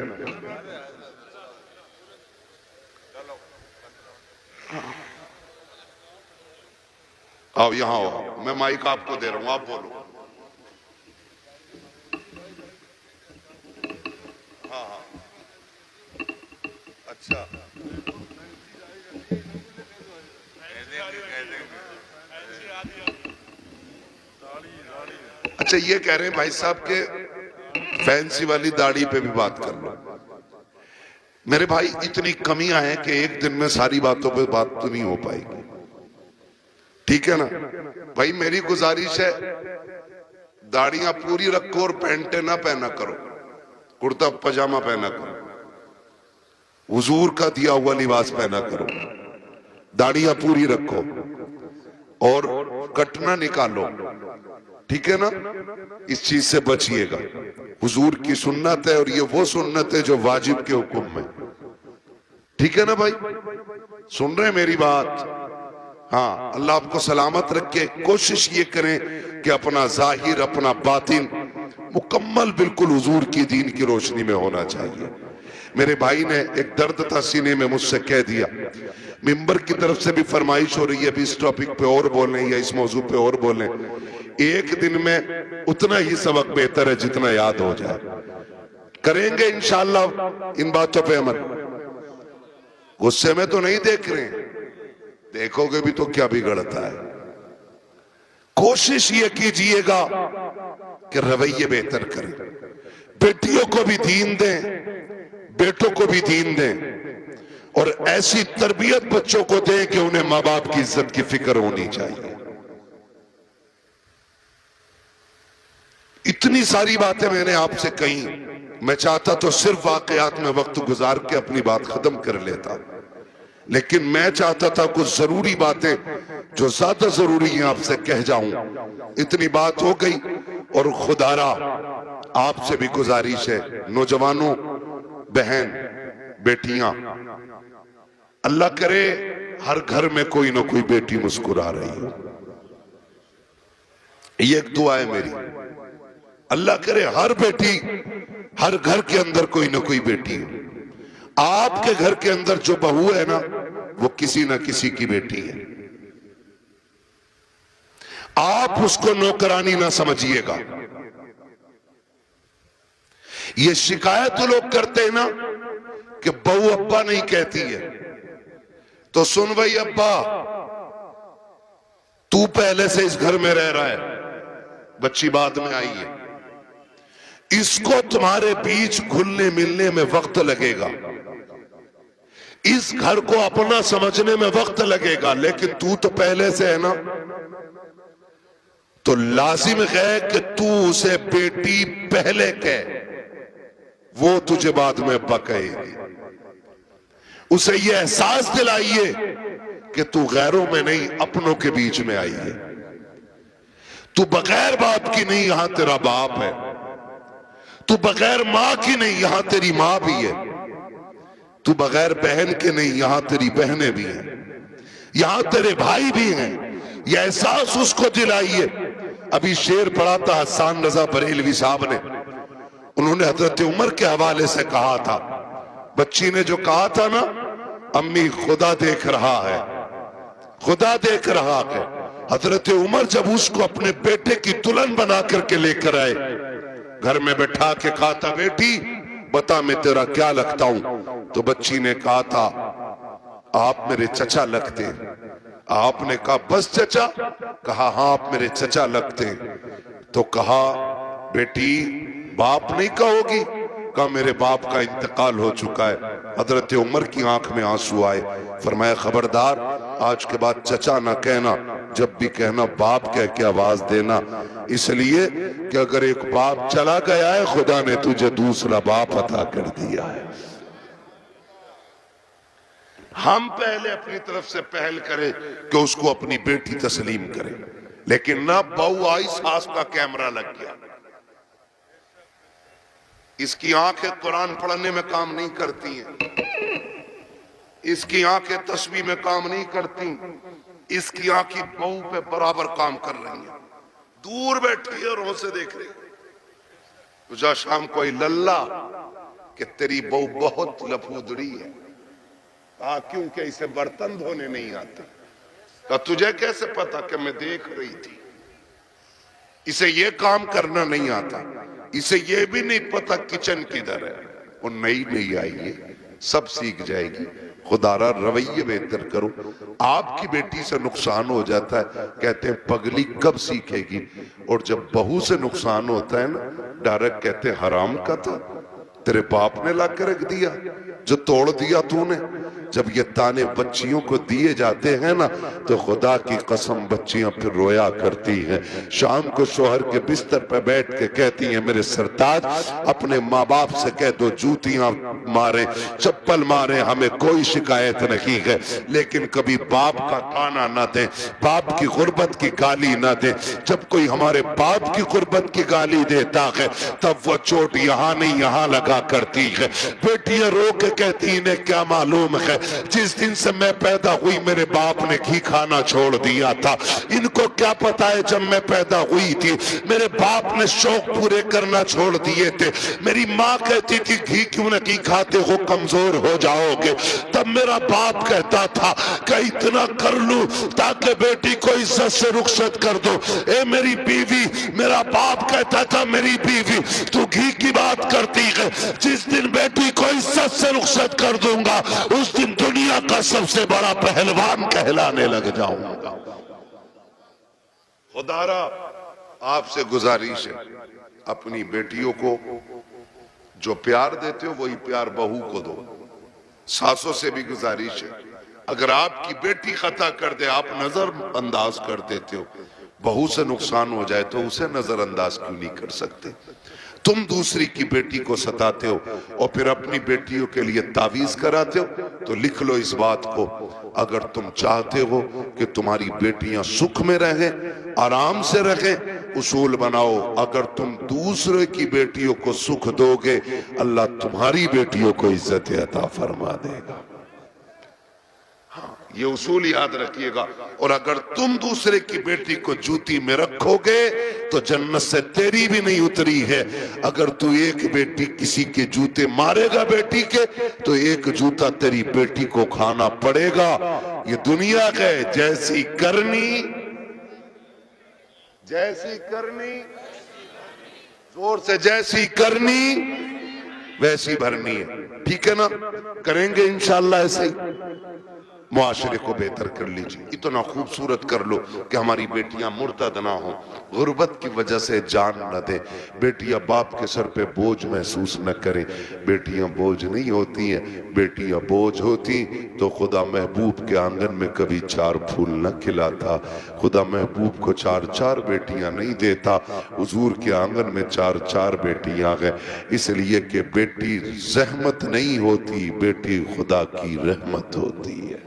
आओ यहाँ आओ, मैं माइक आपको दे रहा हूं, आप बोलो। हाँ हाँ अच्छा, अच्छा ये कह रहे हैं भाई साहब के फैंसी वाली दाढ़ी पे भी बात कर लो। मेरे भाई इतनी कमियां हैं कि एक दिन में सारी बातों पे बात तो नहीं हो पाएगी, ठीक है ना भाई। मेरी गुजारिश है दाढ़ियां पूरी रखो और पैंटे ना पहना करो, कुर्ता पजामा पहना करो, हुजूर का दिया हुआ लिबास पहना करो, दाढ़ियां पूरी रखो और कटना निकालो, ठीक है ना। इस चीज से बचिएगा, हुजूर की सुन्नत है और ये वो सुन्नत है जो वाजिब के हुक्म में, ठीक है ना भाई। सुन रहे मेरी बात? हाँ, अल्लाह आपको सलामत रखे। कोशिश ये करें कि अपना जाहिर अपना बातिन मुकम्मल बिल्कुल हुजूर की दीन की रोशनी में होना चाहिए। मेरे भाई ने एक दर्द था सीने में, मुझसे कह दिया, मिंबर की तरफ से भी फरमाइश हो रही है भी इस टॉपिक पे और बोलें या इस मौजू पे और बोलें। एक दिन में उतना ही सबक बेहतर है जितना याद हो जाए। करेंगे इंशाअल्लाह इन बातों पे अमल। गुस्से में तो नहीं देख रहे, देखोगे भी तो क्या बिगड़ता है। कोशिश ये कीजिएगा कि रवैये बेहतर करें, बेटियों को भी दीन दें, बेटों को भी दीन दें और ऐसी तरबियत बच्चों को दें कि उन्हें मां बाप की इज्जत की फिक्र होनी चाहिए। इतनी सारी बातें मैंने आपसे कही, मैं चाहता तो सिर्फ वाकयात में वक्त गुजार के अपनी बात खत्म कर लेता, लेकिन मैं चाहता था कुछ जरूरी बातें जो ज्यादा जरूरी हैं आपसे कह जाऊं। इतनी बात हो गई और खुदारा आपसे भी गुजारिश है, नौजवानों, बहन, बेटियां, अल्लाह करे हर घर में कोई ना कोई बेटी मुस्कुरा रही हो। ये एक दुआ है मेरी, अल्लाह करे हर बेटी, हर घर के अंदर कोई ना कोई बेटी हो। आपके घर के अंदर जो बहू है ना, वो किसी ना किसी की बेटी है। आप उसको नौकरानी ना समझिएगा। ये शिकायत तो लोग करते हैं ना कि बहू अब्बा नहीं कहती है, तो सुन भाई अब्बा, तू पहले से इस घर में रह रहा है, बच्ची बाद में आई है, इसको तुम्हारे बीच घुलने मिलने में वक्त लगेगा, इस घर को अपना समझने में वक्त लगेगा, लेकिन तू तो पहले से है ना, तो लाजिम है कि तू उसे बेटी पहले कह, वो तुझे बाद में अब्बा कहेगी। उसे ये एहसास दिलाइए कि तू गैरों में नहीं अपनों के बीच में आई है, तू बगैर बाप की नहीं, यहां तेरा बाप है, तू बगैर मां की नहीं, यहां तेरी मां भी है, तू बगैर बहन के नहीं, यहां तेरी बहनें भी हैं, यहां तेरे भाई भी हैं। यह एहसास उसको दिलाइए। अभी शेर पढ़ा था हसन रजा बरेलवी साहब ने, उन्होंने हजरत उमर के हवाले से कहा था, बच्ची ने जो कहा था ना, अम्मी खुदा देख रहा है, खुदा देख रहा है। हजरत उमर जब उसको अपने बेटे की दुल्हन बना करके लेकर आए, घर में बैठा के कहा था, बेटी बता मैं तेरा क्या लगता हूं? तो बच्ची ने कहा था, आप मेरे चचा लगते। आपने कहा बस चचा? कहा हाँ आप मेरे चचा लगते। तो कहा बेटी बाप नहीं कहोगी? कहा मेरे बाप का इंतकाल हो चुका है। हजरत उमर की आंख में आंसू आए, फरमाया खबरदार आज के बाद चचा ना कहना, जब भी कहना बाप कह के आवाज देना, इसलिए कि अगर एक बाप चला गया है, खुदा ने तुझे दूसरा बाप अता कर दिया है। हम पहले अपनी तरफ से पहल करें कि उसको अपनी बेटी तस्लीम करें, लेकिन ना बहू आई, सास का कैमरा लग गया, इसकी आंखें कुरान पढ़ने में काम नहीं करती हैं, इसकी आंखें तस्बीह में काम नहीं करती, इसकी आंखें बहू पे बराबर काम कर रही हैं, दूर बैठी है और से देख रही है। तुझा शाम कोई लल्ला कि तेरी बहू बहुत लफूदड़ी है। कहा क्योंकि इसे बर्तन धोने नहीं आते। कहा तुझे कैसे पता? कि मैं देख रही थी, इसे ये काम करना नहीं आता, इसे ये भी नहीं पता किचन किधर है। वो नई नहीं आई है, सब सीख जाएगी। खुदारा रवैये बेहतर करो। आपकी बेटी से नुकसान हो जाता है, कहते हैं पगली कब सीखेगी, और जब बहू से नुकसान होता है ना, डायरेक्ट कहते हराम का था, तेरे बाप ने ला के रख दिया जो तोड़ दिया तूने। जब ये ताने बच्चियों को दिए जाते हैं ना तो खुदा की कसम बच्चियां फिर रोया करती हैं। शाम को शोहर के बिस्तर पर बैठ के कहती हैं मेरे सरताज अपने माँ बाप से कह दो जूतियां मारे चप्पल मारे, हमें कोई शिकायत नहीं है, लेकिन कभी बाप का ताना ना दे, बाप की गुर्बत की गाली ना दे। जब कोई हमारे बाप की गुर्बत की गाली देता है तब वो चोट यहाँ नहीं यहाँ लगा करती है। बेटियां रो के कहती इन्हें क्या मालूम है, जिस दिन से मैं पैदा हुई मेरे बाप ने घी खाना छोड़ दिया था। इनको क्या पता है जब मैं पैदा हुई थी मेरे बाप ने शौक पूरे करना छोड़ दिए थे। मेरी माँ कहती थी घी क्यों नहीं खाते हो, कमजोर हो जाओगे। तब मेरा बाप कहता था कि इतना कर लूं ताकि बेटी को इज्जत से रुखसत कर दो। ए मेरी बीवी, मेरा बाप कहता था मेरी बीवी तू घी की बात करती है, जिस दिन बेटी को इज्जत से रुखसत कर दूंगा उस दिन दुनिया का सबसे बड़ा पहलवान कहलाने लग जाऊंगा। खुदारा आपसे गुजारिश है अपनी बेटियों को जो प्यार देते हो वही प्यार बहू को दो। सासों से भी गुजारिश है अगर आपकी बेटी खता कर दे आप नजरअंदाज कर देते हो, बहू से नुकसान हो जाए तो उसे नजरअंदाज क्यों नहीं कर सकते। तुम दूसरी की बेटी को सताते हो और फिर अपनी बेटियों के लिए तावीज कराते हो, तो लिख लो इस बात को, अगर तुम चाहते हो कि तुम्हारी बेटियां सुख में रहें, आराम से रहें, उसूल बनाओ अगर तुम दूसरे की बेटियों को सुख दोगे अल्लाह तुम्हारी बेटियों को इज्जत अता फरमा देगा। ये उसूल याद रखिएगा। और अगर तुम दूसरे की बेटी को जूती में रखोगे तो जन्नत से तेरी भी नहीं उतरी है। अगर तू एक बेटी किसी के जूते मारेगा बेटी के तो एक जूता तेरी बेटी को खाना पड़ेगा। ये दुनिया है, जैसी करनी जोर से जैसी करनी वैसी भरनी है। ठीक है ना, करेंगे इंशाअल्लाह ऐसे ही मुआशरे को बेहतर कर लीजिए। इतना खूबसूरत कर लो कि हमारी बेटियां मुर्तद ना हो, गुर्बत की वजह से जान न दे, बेटियां बाप के सर पे बोझ महसूस न करें। बेटियां बोझ नहीं होती हैं, बेटियां बोझ होती तो खुदा महबूब के आंगन में कभी 4 फूल न खिलाता, खुदा महबूब को 4 बेटियां नहीं देता, हुजूर के आंगन में 4 बेटियां हैं। इसलिए कि बेटी रहमत नहीं होती, बेटी खुदा की रहमत होती है।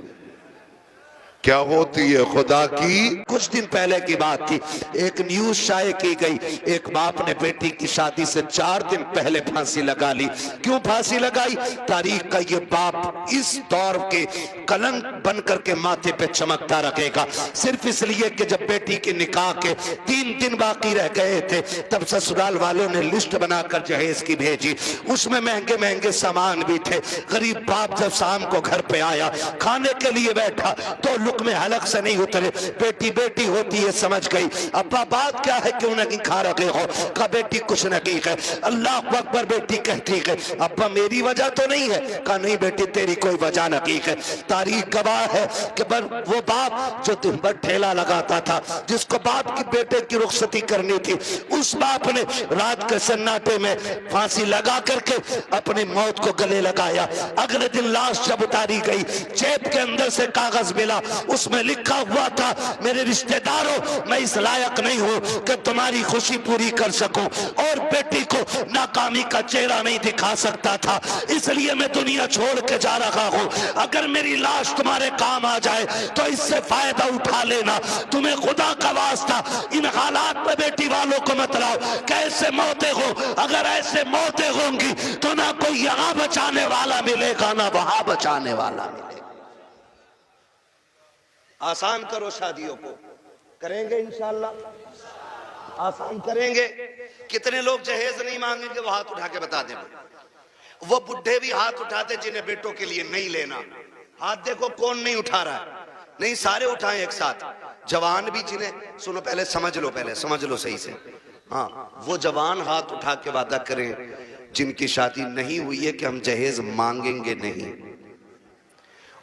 क्या होती है? खुदा की। कुछ दिन पहले की बात थी, एक न्यूज शाये की गई, एक बाप ने बेटी की शादी से 4 दिन पहले फांसी लगा ली। क्यों फांसी लगाई? तारीख का ये बाप इस दौर के कलंक बन करके माथे पे चमकता रखेगा, सिर्फ इसलिए कि जब बेटी के निकाह के 3 दिन बाकी रह गए थे तब ससुराल वालों ने लिस्ट बनाकर जहेज की भेजी। उसमें महंगे महंगे सामान भी थे। गरीब बाप जब शाम को घर पे आया, खाने के लिए बैठा तो में हलक से नहीं उतरे। बेटी बेटी होती है, समझ गई। अब्बा बात क्या है, क्यों नहीं खा रहे हो? कहा बेटी कुछ नहीं है। अल्लाह अकबर। बेटी कहती है अब्बा मेरी वजह तो नहीं है? कहा नहीं बेटी तेरी कोई वजह नहीं है। तारीख गवाह है कि वो बाप जो दिन भर ठेला लगाता था, जिसको बाप की बेटे की रुखसती करनी थी, उस बाप ने रात के सन्नाटे में फांसी लगा करके अपनी मौत को गले लगाया। अगले दिन लाश जब उतारी गई, जेब के अंदर से कागज मिला, उसमें लिखा हुआ था मेरे रिश्तेदारों मैं इस लायक नहीं हूं कि तुम्हारी खुशी पूरी कर सकूं और बेटी को नाकामी का चेहरा नहीं दिखा सकता था, इसलिए मैं दुनिया छोड़ के जा रहा हूं। अगर मेरी लाश तुम्हारे काम आ जाए तो इससे फायदा उठा लेना। तुम्हें खुदा का वास्ता इन हालात में बेटी वालों को मत लाओ। कैसे मौतें हो, अगर ऐसे मौतें होंगी तो ना कोई यहां बचाने वाला मिलेगा ना वहां बचाने वाला मिलेगा। आसान करो शादियों को, करेंगे इंशाअल्लाह, आसान करेंगे। कितने लोग जहेज नहीं मांगेंगे वो हाथ उठा के बता दें। वो बुढ़े भी हाथ उठाते जिन्हें बेटों के लिए नहीं लेना। हाथ देखो कौन नहीं उठा रहा है। नहीं सारे उठाएं एक साथ। जवान भी जिन्हें, सुनो पहले समझ लो सही से। हाँ, वो जवान हाथ उठा के वादा करें जिनकी शादी नहीं हुई है कि हम जहेज मांगेंगे नहीं।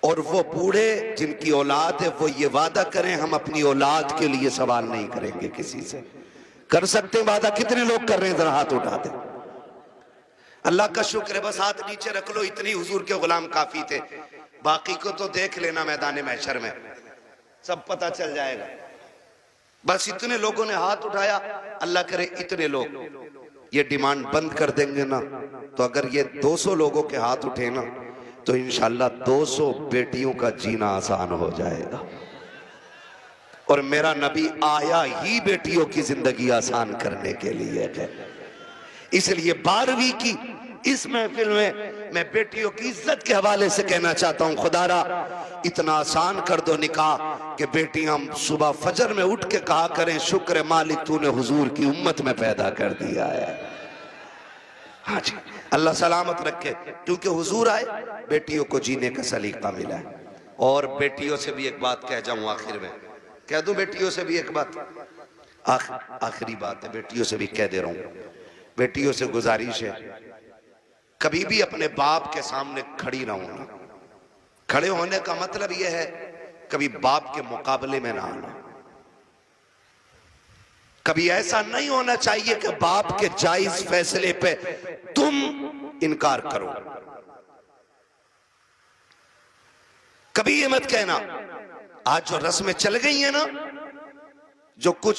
और वो बूढ़े जिनकी औलाद है वो ये वादा करें हम अपनी औलाद के लिए सवाल नहीं करेंगे किसी से। कर सकते हैं वादा? कितने लोग कर रहे हैं? जरा हाथ उठा दे। अल्लाह का शुक्र है, बस हाथ नीचे रख लो, इतनी हुजूर के गुलाम काफी थे। बाकी को तो देख लेना मैदान महशर में, सब पता चल जाएगा। बस इतने लोगों ने हाथ उठाया। अल्लाह करे इतने लोग ये डिमांड बंद कर देंगे ना, तो अगर ये 200 लोगों के हाथ उठे ना, तो इंशाल्लाह 200 बेटियों का जीना आसान हो जाएगा। और मेरा नबी आया ही बेटियों की जिंदगी आसान करने के लिए है। इसलिए 12वीं की इस महफिल में मैं बेटियों की इज्जत के हवाले से कहना चाहता हूं, खुदारा इतना आसान कर दो निकाह कि बेटियां सुबह फजर में उठ के कहा करें, शुक्र मालिक तूने हुजूर की उम्मत में पैदा कर दिया है। हाँ जी, अल्लाह सलामत रखे, क्योंकि हुजूर आए, बेटियों को जीने का सलीका मिला है। और बेटियों से भी एक बात कह जाऊं आखिर में, कह दूं बेटियों से भी एक बात, आखिरी बात है, बेटियों से भी कह दे रहा हूं। बेटियों से गुजारिश है, कभी भी अपने बाप के सामने खड़ी ना होना। खड़े होने का मतलब यह है कभी बाप के मुकाबले में ना आना। कभी ऐसा नहीं होना चाहिए कि बाप के जायज फैसले पे तुम इनकार करो। कभी ये मत कहना। आज जो रस्में चल गई है ना, जो कुछ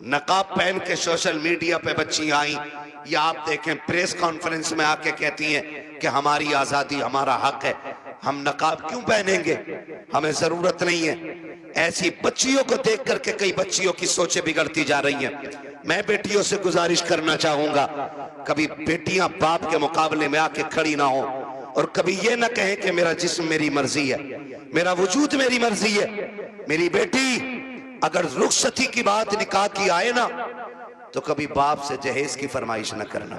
नकाब पहन के सोशल मीडिया पे बच्चियां आई, या आप देखें प्रेस कॉन्फ्रेंस में आके कहती हैं कि हमारी आजादी, हमारा हक है, हम नकाब क्यों पहनेंगे, हमें जरूरत नहीं है। ऐसी बच्चियों को देख करके कई बच्चियों की सोचें बिगड़ती जा रही हैं। मैं बेटियों से गुजारिश करना चाहूंगा, कभी बेटियां बाप के मुकाबले में आके खड़ी ना हो, और कभी ये ना कहें कि मेरा जिस्म मेरी मर्जी है, मेरा वजूद मेरी मर्जी है। मेरी बेटी अगर रुखसती की बात निकाह की आए ना, तो कभी बाप से जहेज की फरमाइश न करना।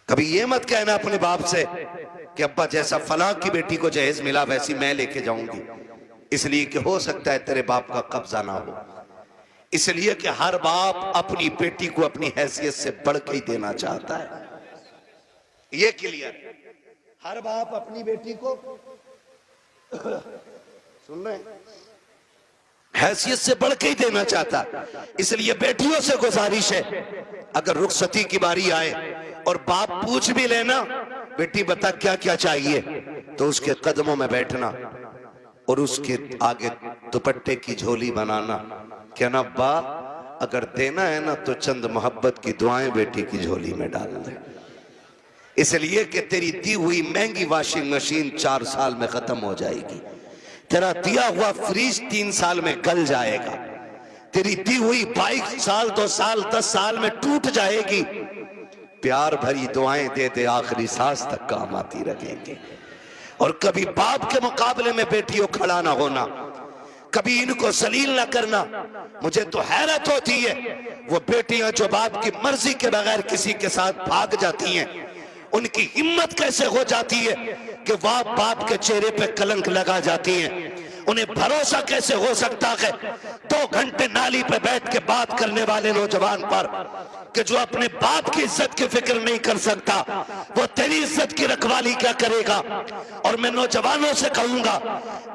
कभी ये मत कहना अपने बाप से कि अब्बा जैसा फलां की बेटी को जहेज मिला वैसी मैं लेके जाऊंगी, इसलिए कि हो सकता है तेरे बाप का कब्जा ना हो। इसलिए कि हर बाप अपनी बेटी को अपनी हैसियत से बढ़ के ही देना चाहता है। ये क्लियर, हर बाप अपनी बेटी को सुन रहे हैं, हैसियत से बढ़ के ही देना चाहता। इसलिए बेटियों से गुजारिश है, अगर रुखसती की बारी आए और बाप पूछ भी लेना, बेटी बता क्या क्या चाहिए, तो उसके कदमों में बैठना और उसके आगे दुपट्टे की झोली बनाना, कहना बा अगर देना है ना तो चंद मोहब्बत की दुआएं बेटी की झोली में डाल दे। इसलिए कि तेरी दी हुई महंगी वॉशिंग मशीन 4 साल में खत्म हो जाएगी, तेरा दिया हुआ फ्रिज 3 साल में गल जाएगा, तेरी दी हुई बाइक साल 2 साल 10 साल में टूट जाएगी। प्यार भरी दुआएं दे दे, आखिरी सांस तक काम आती रहेंगी। और कभी बाप के मुकाबले में बेटियों खड़ा ना होना, कभी इनको जलील ना करना। मुझे तो हैरत होती है वो बेटियां जो बाप की मर्जी के बगैर किसी के साथ भाग जाती हैं, उनकी हिम्मत कैसे हो जाती है कि वह बाप के चेहरे पे कलंक लगा जाती हैं। उन्हें भरोसा कैसे हो सकता है 2 घंटे नाली पे बैठ के बात करने वाले नौजवान पर, कि जो अपने बाप की इज्जत की फिक्र नहीं कर सकता, वो तेरी इज्जत की रखवाली क्या करेगा। और मैं नौजवानों से कहूंगा,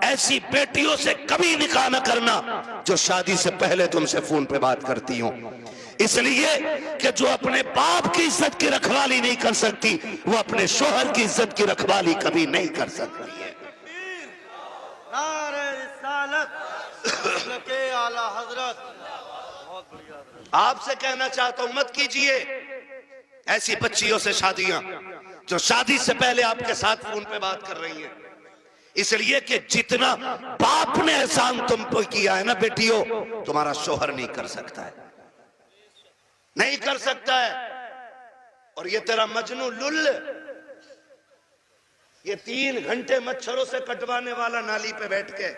ऐसी बेटियों से कभी निकाह न करना जो शादी से पहले तुमसे फोन पे बात करती हो, इसलिए कि जो अपने बाप की इज्जत की रखवाली नहीं कर सकती, वो अपने शोहर की इज्जत की रखवाली कभी नहीं कर सकती है। नारे रिसालत के आला हजरत, बहुत बढ़िया। आपसे कहना चाहता हूं, मत कीजिए ऐसी बच्चियों से शादियां जो शादी से पहले आपके साथ फोन पे बात कर रही हैं। इसलिए कि जितना बाप ने एहसान तुम पे किया है ना बेटियों, तुम्हारा शोहर नहीं कर सकता है, नहीं कर सकता है। और ये तेरा मजनू लुल, ये 3 घंटे मच्छरों से कटवाने वाला नाली पे बैठ के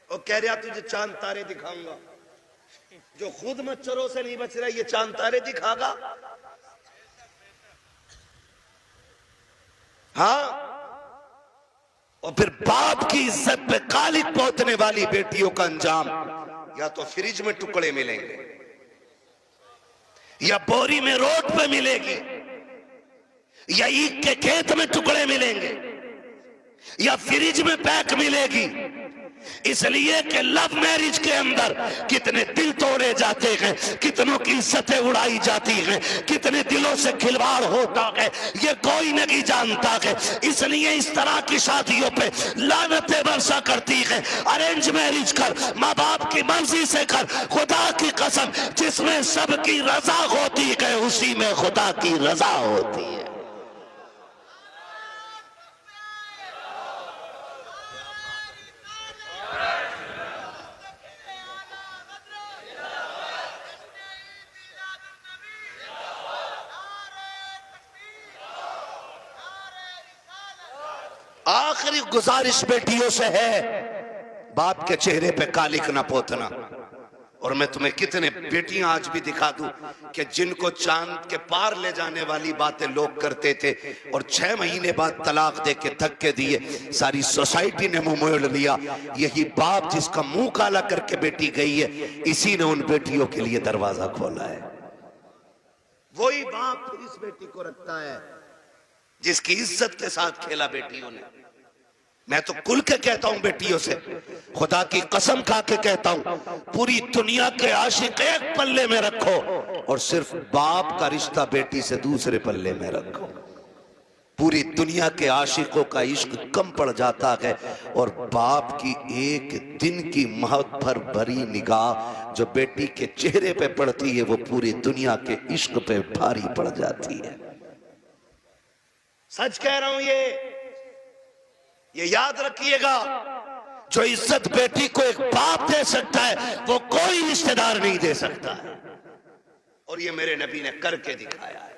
और कह रहा तुझे चांद तारे दिखाऊंगा, जो खुद मच्छरों से नहीं बच रहा, ये चांद तारे दिखागा। हाँ, और फिर बाप की इज्जत पे कालिक पोतने वाली बेटियों का अंजाम या तो फ्रिज में टुकड़े मिलेंगे, या बोरी में रोड पे मिलेगी, या ईख के खेत में टुकड़े मिलेंगे, या फ्रिज में पैक मिलेगी, इसलिए कि लव मैरिज के अंदर कितने दिल तोड़े जाते हैं, कितनों की इज्जतें उड़ाई जाती हैं, कितने दिलों से खिलवाड़ होता है, ये कोई नहीं जानता है। इसलिए इस तरह की शादियों पे लानतें बरसा करती है। अरेंज मैरिज कर, माँ बाप की मर्जी से कर, खुदा की कसम जिसमें सबकी रजा होती है उसी में खुदा की रजा होती है। आखिरी गुजारिश बेटियों से है, बाप के चेहरे पे कालिक ना पोतना। और मैं तुम्हें कितने बेटियां आज भी दिखा दूं कि जिनको चांद के पार ले जाने वाली बातें लोग करते थे और 6 महीने बाद तलाक दे के धक्के दिए, सारी सोसाइटी ने मुंह मोड़ लिया। यही बाप जिसका मुंह काला करके बेटी गई है, इसी ने उन बेटियों के लिए दरवाजा खोला है। वही बाप फिर इस बेटी को रखता है जिसकी इज्जत के साथ खेला बेटियों ने। मैं तो खुल के कहता हूं बेटियों से, खुदा की कसम खा के कहता हूं, पूरी दुनिया के आशिक एक पल्ले में रखो और सिर्फ बाप का रिश्ता बेटी से दूसरे पल्ले में रखो। पूरी दुनिया के आशिकों का इश्क कम पड़ जाता है और बाप की एक दिन की मोहब्बत भरी निगाह जो बेटी के चेहरे पे पड़ती है वो पूरी दुनिया के इश्क पे भारी पड़ जाती है। सच कह रहा हूं, ये याद रखिएगा, जो इज्जत बेटी को एक बाप दे सकता है वो कोई रिश्तेदार नहीं दे सकता है। और ये मेरे नबी ने करके दिखाया है।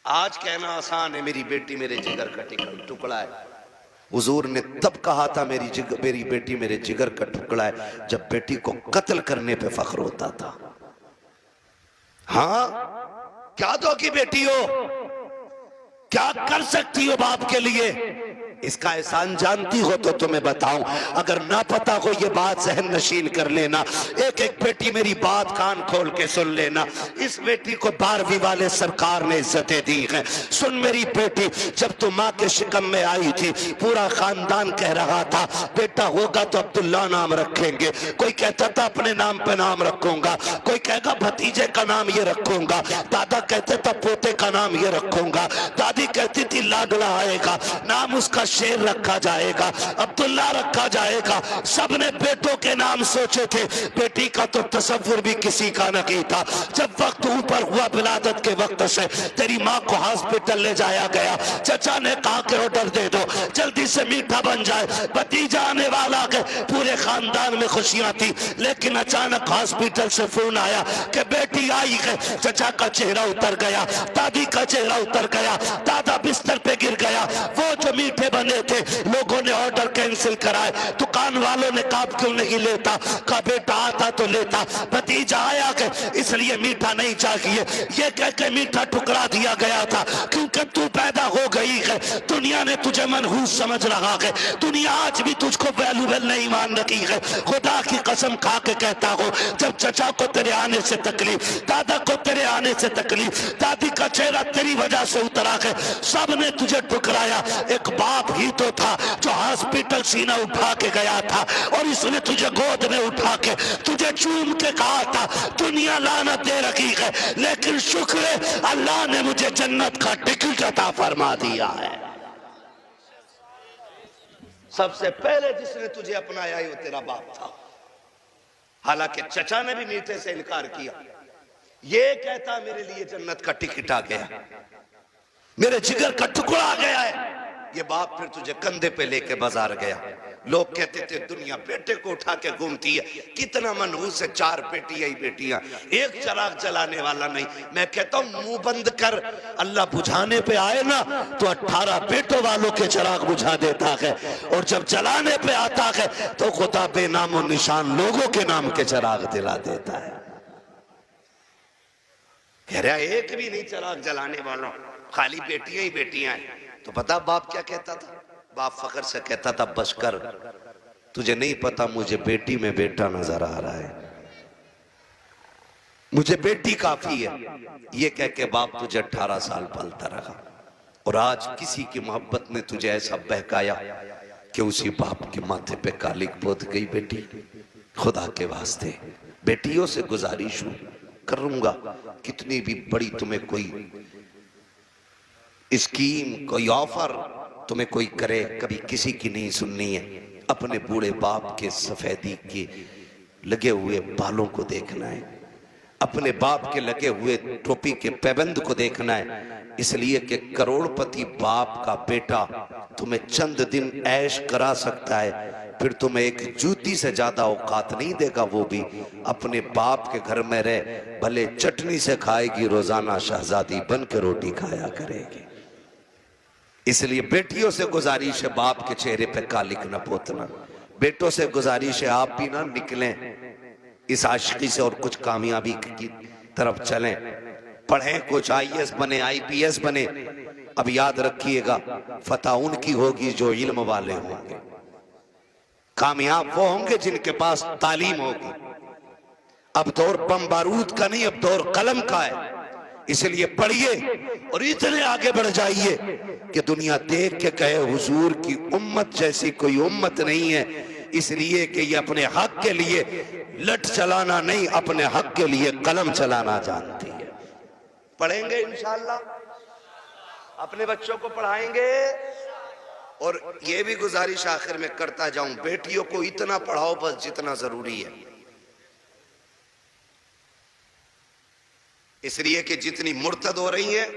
आज कहना आसान है, मेरी बेटी मेरे जिगर का टुकड़ा है। हुजूर ने तब कहा था मेरी बेटी मेरे जिगर का टुकड़ा है, जब बेटी को कत्ल करने पे फख्र होता था। हाँ, क्या दोगी बेटी हो, क्या कर सकती हो बाप के लिए, इसका एहसान जानती हो तो तुम्हें बताऊं। अगर ना पता हो ये बात जहन नशीन कर लेना। एक एक बेटी मेरी बात कान खोल के सुन लेना। इस बेटी को 12वीं वाले सरकार ने इज्जतें दी हैं। सुन मेरी बेटी, जब तू माँ के शिकम में आई थी पूरा खानदान कह रहा था बेटा होगा तो अब्दुल्ला नाम रखेंगे। कोई कहता था अपने नाम पे नाम रखूंगा, कोई कहेगा भतीजे का नाम ये रखूंगा, दादा कहते था पोते का नाम ये रखूंगा, दादी कहती थी लाडला आएगा, नाम उसका शेर रखा जाएगा, अब्दुल्ला रखा जाएगा। सबने बेटों के नाम सोचे थे, बेटी का तो तसव्वुर भी किसी का नहीं था। जब वक्त ऊपर हुआ विलादत के वक्त से तेरी माँ को हॉस्पिटल ले जाया गया, चचा ने कहा कि ऑर्डर दे दो जल्दी से मीठा बन जाए, भतीजा आने वाला है। पूरे खानदान में खुशियां थी, लेकिन अचानक हॉस्पिटल से फोन आया कि बेटी आई है। चचा का चेहरा उतर गया, दादी का चेहरा उतर गया, दादा बिस्तर पे गिर गया। वो जो मीठे बने थे लोगों ने ऑर्डर कैंसिल कराए। दुकान वालों ने कहा क्यों नहीं लेता, कहा बेटा आता तो लेता, भतीजा आया के इसलिए मीठा नहीं चाहिए। ये कह के मीठा ठुकरा दिया गया था, क्योंकि तू पैदा हो गई है। दुनिया ने तुझे मनहूस समझ रहा है, दुनिया आज भी तुझको वैल्यूबल नहीं मान रही है। खुदा की कसम खा के कहता हूं, जब चचा को तेरे आने से तकलीफ, दादा को तेरे आने से तकलीफ, दादी का चेहरा तेरी वजह से उतरा है, सब ने तुझे ठुकराया। एक बाप ही तो था जो हॉस्पिटल सीना उठा के गया था और इसने तुझे गोद में उठा के तुझे चूम के कहा था दुनिया लानत दे रखी है, लेकिन शुक्र है अल्लाह ने मुझे जन्नत का टिकट अता फरमा दिया है। सबसे पहले जिसने तुझे अपनाया वो तेरा बाप था। हालांकि चचा ने भी मीठे से इनकार किया। ये कहता मेरे लिए जन्नत का टिकट आ गया, मेरे जिगर का टुकड़ा आ गया है। ये बाप फिर तुझे कंधे पे लेके बाजार गया। लोग कहते थे दुनिया बेटे को उठा के घूमती है, कितना मनहूस है, 4 बेटियां ही बेटियां, एक चराग जलाने वाला नहीं। मैं कहता हूं मुंह बंद कर, अल्लाह बुझाने पे आए ना तो 18 बेटों वालों के चराग बुझा देता है, और जब जलाने पे आता है तो खुदा बेनामो निशान लोगों के नाम के चराग दिला देता है। कह रहा एक भी नहीं चराग जलाने वाला, खाली बेटियां ही बेटियां हैं। तो पता बाप क्या कहता था? बाप फख्र से कहता था बस कर, तुझे नहीं पता मुझे बेटी में बेटा नजर आ रहा है, मुझे बेटी काफी है। ये कह के बाप तुझे 18 साल पालता रहा, और आज किसी की मोहब्बत ने तुझे ऐसा बहकाया कि उसी बाप के माथे पे कालिक पोत गई बेटी। खुदा के वास्ते बेटियों से गुजारिश करूंगा, कितनी भी बड़ी तुम्हें कोई स्कीम, कोई ऑफर तुम्हें कोई करे, कभी किसी की नहीं सुननी है। अपने बूढ़े बाप के सफेदी के लगे हुए बालों को देखना है, अपने बाप के लगे हुए टोपी के पैबंद को देखना है। इसलिए कि करोड़पति बाप का बेटा तुम्हें चंद दिन ऐश करा सकता है, फिर तुम्हें एक जूती से ज्यादा औकात नहीं देगा। वो भी अपने बाप के घर में रह, भले चटनी से खाएगी, रोजाना शहजादी बन के रोटी खाया करेगी। इसलिए बेटियों से गुजारिश है, बाप के चेहरे पे कालिक न पोतना। बेटों से गुजारिश है, आप भी ना निकलें इस आशिकी से और कुछ कामयाबी की तरफ चलें, पढ़ें, कुछ IAS बने, IPS बने। अब याद रखिएगा, फतह उनकी होगी जो इल्म वाले होंगे, कामयाब वो होंगे जिनके पास तालीम होगी। अब दौर बम बारूद का नहीं, अब दौर कलम का है। इसलिए पढ़िए और इतने आगे बढ़ जाइए कि दुनिया देख के कहे हुजूर की उम्मत जैसी कोई उम्मत नहीं है। इसलिए कि ये अपने हक के लिए लठ चलाना नहीं, अपने हक के लिए कलम चलाना जानती है। पढ़ेंगे इंशाअल्लाह, अपने बच्चों को पढ़ाएंगे। और ये भी गुजारिश आखिर में करता जाऊं, बेटियों को इतना पढ़ाओ बस जितना जरूरी है। इसलिए कि जितनी मुर्तद हो रही है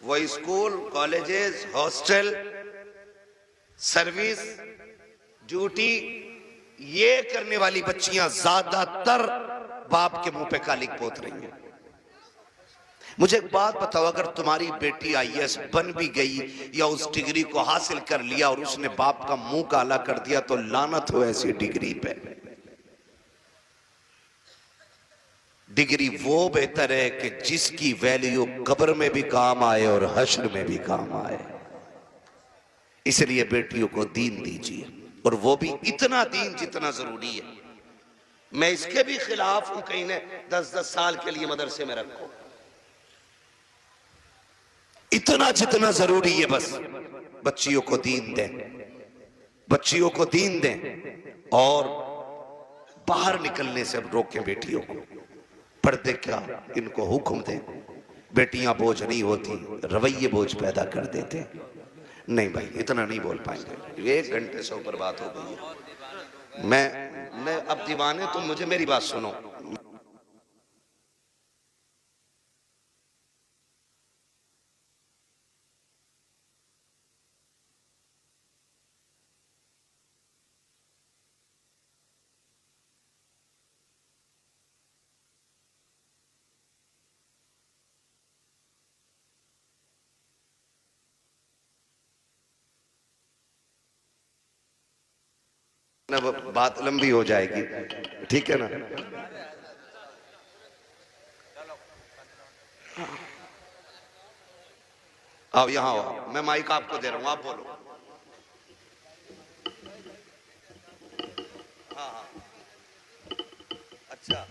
वो school, colleges, hostel, service, duty, ये करने वाली बच्चियां ज्यादातर बाप के मुंह पे कालिक पोत रही हैं। मुझे एक बात बताओ, अगर तुम्हारी बेटी IAS बन भी गई या उस डिग्री को हासिल कर लिया और उसने बाप का मुंह काला कर दिया, तो लानत हो ऐसी डिग्री पे। डिग्री वो बेहतर है कि जिसकी वैल्यू कब्र में भी काम आए और हश्र में भी काम आए। इसलिए बेटियों को दीन दीजिए, और वो भी इतना दीन जितना जरूरी है। मैं इसके भी खिलाफ हूं कहीं ने 10-10 साल के लिए मदरसे में रखो, इतना जितना जरूरी है बस बच्चियों को दीन दें, बच्चियों को दीन दें और बाहर निकलने से रोकें बेटियों को। पर्दे क्या, इनको हुक्म दें। बेटियां बोझ नहीं होती, रवैये बोझ पैदा कर देते हैं। नहीं भाई, इतना नहीं बोल पाएंगे, 1 घंटे से ऊपर बात हो गई है। मैं अब दीवाने, तुम मुझे मेरी बात सुनो। बात लंबी हो जाएगी, ठीक है ना। आओ यहाँ आओ, मैं माइक आपको दे रहा हूं, आप बोलो। हाँ हाँ, अच्छा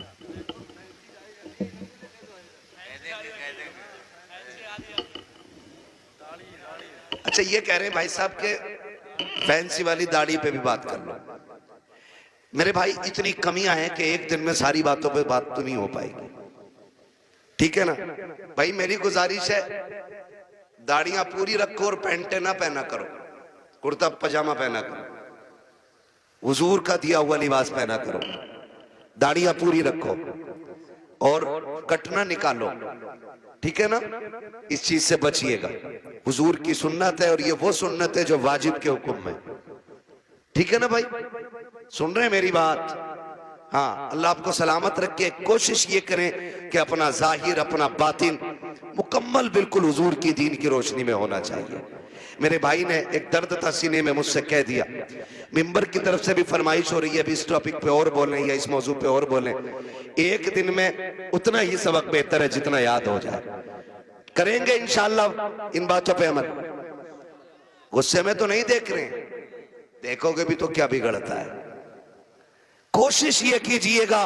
अच्छा, ये कह रहे हैं भाई साहब के फैंसी वाली दाढ़ी पे भी बात कर लो। मेरे भाई, इतनी कमियां हैं कि एक दिन में सारी बातों पे बात तो नहीं हो पाएगी, ठीक है ना भाई। मेरी गुजारिश है, दाढ़ियां पूरी रखो और पैंटे ना पहना करो, कुर्ता पजामा पहना करो, हुजूर का दिया हुआ लिबास पहना करो। दाढ़ियां पूरी रखो और कटना निकालो, ठीक है ना। इस चीज से बचिएगा, हुजूर की सुन्नत है और ये वो सुन्नत है जो वाजिब के हुक्म में, ठीक है ना भाई। सुन रहे हैं मेरी बात? हाँ, अल्लाह आपको सलामत रखे। कोशिश ये करें कि अपना जाहिर, अपना बातिन मुकम्मल बिल्कुल हुजूर की दीन की रोशनी में होना चाहिए। मेरे भाई ने एक दर्द था सीने में, मुझसे कह दिया, मिंबर की तरफ से भी फरमाइश हो रही है, अभी इस टॉपिक पे और बोलें या इस मौजू पे और बोलें। एक दिन में उतना ही सबक बेहतर है जितना याद हो जाए। करेंगे इंशाअल्लाह इन बातों पे अमल। गुस्से में तो नहीं देख रहे, देखोगे भी तो क्या बिगड़ता है। कोशिश ये कीजिएगा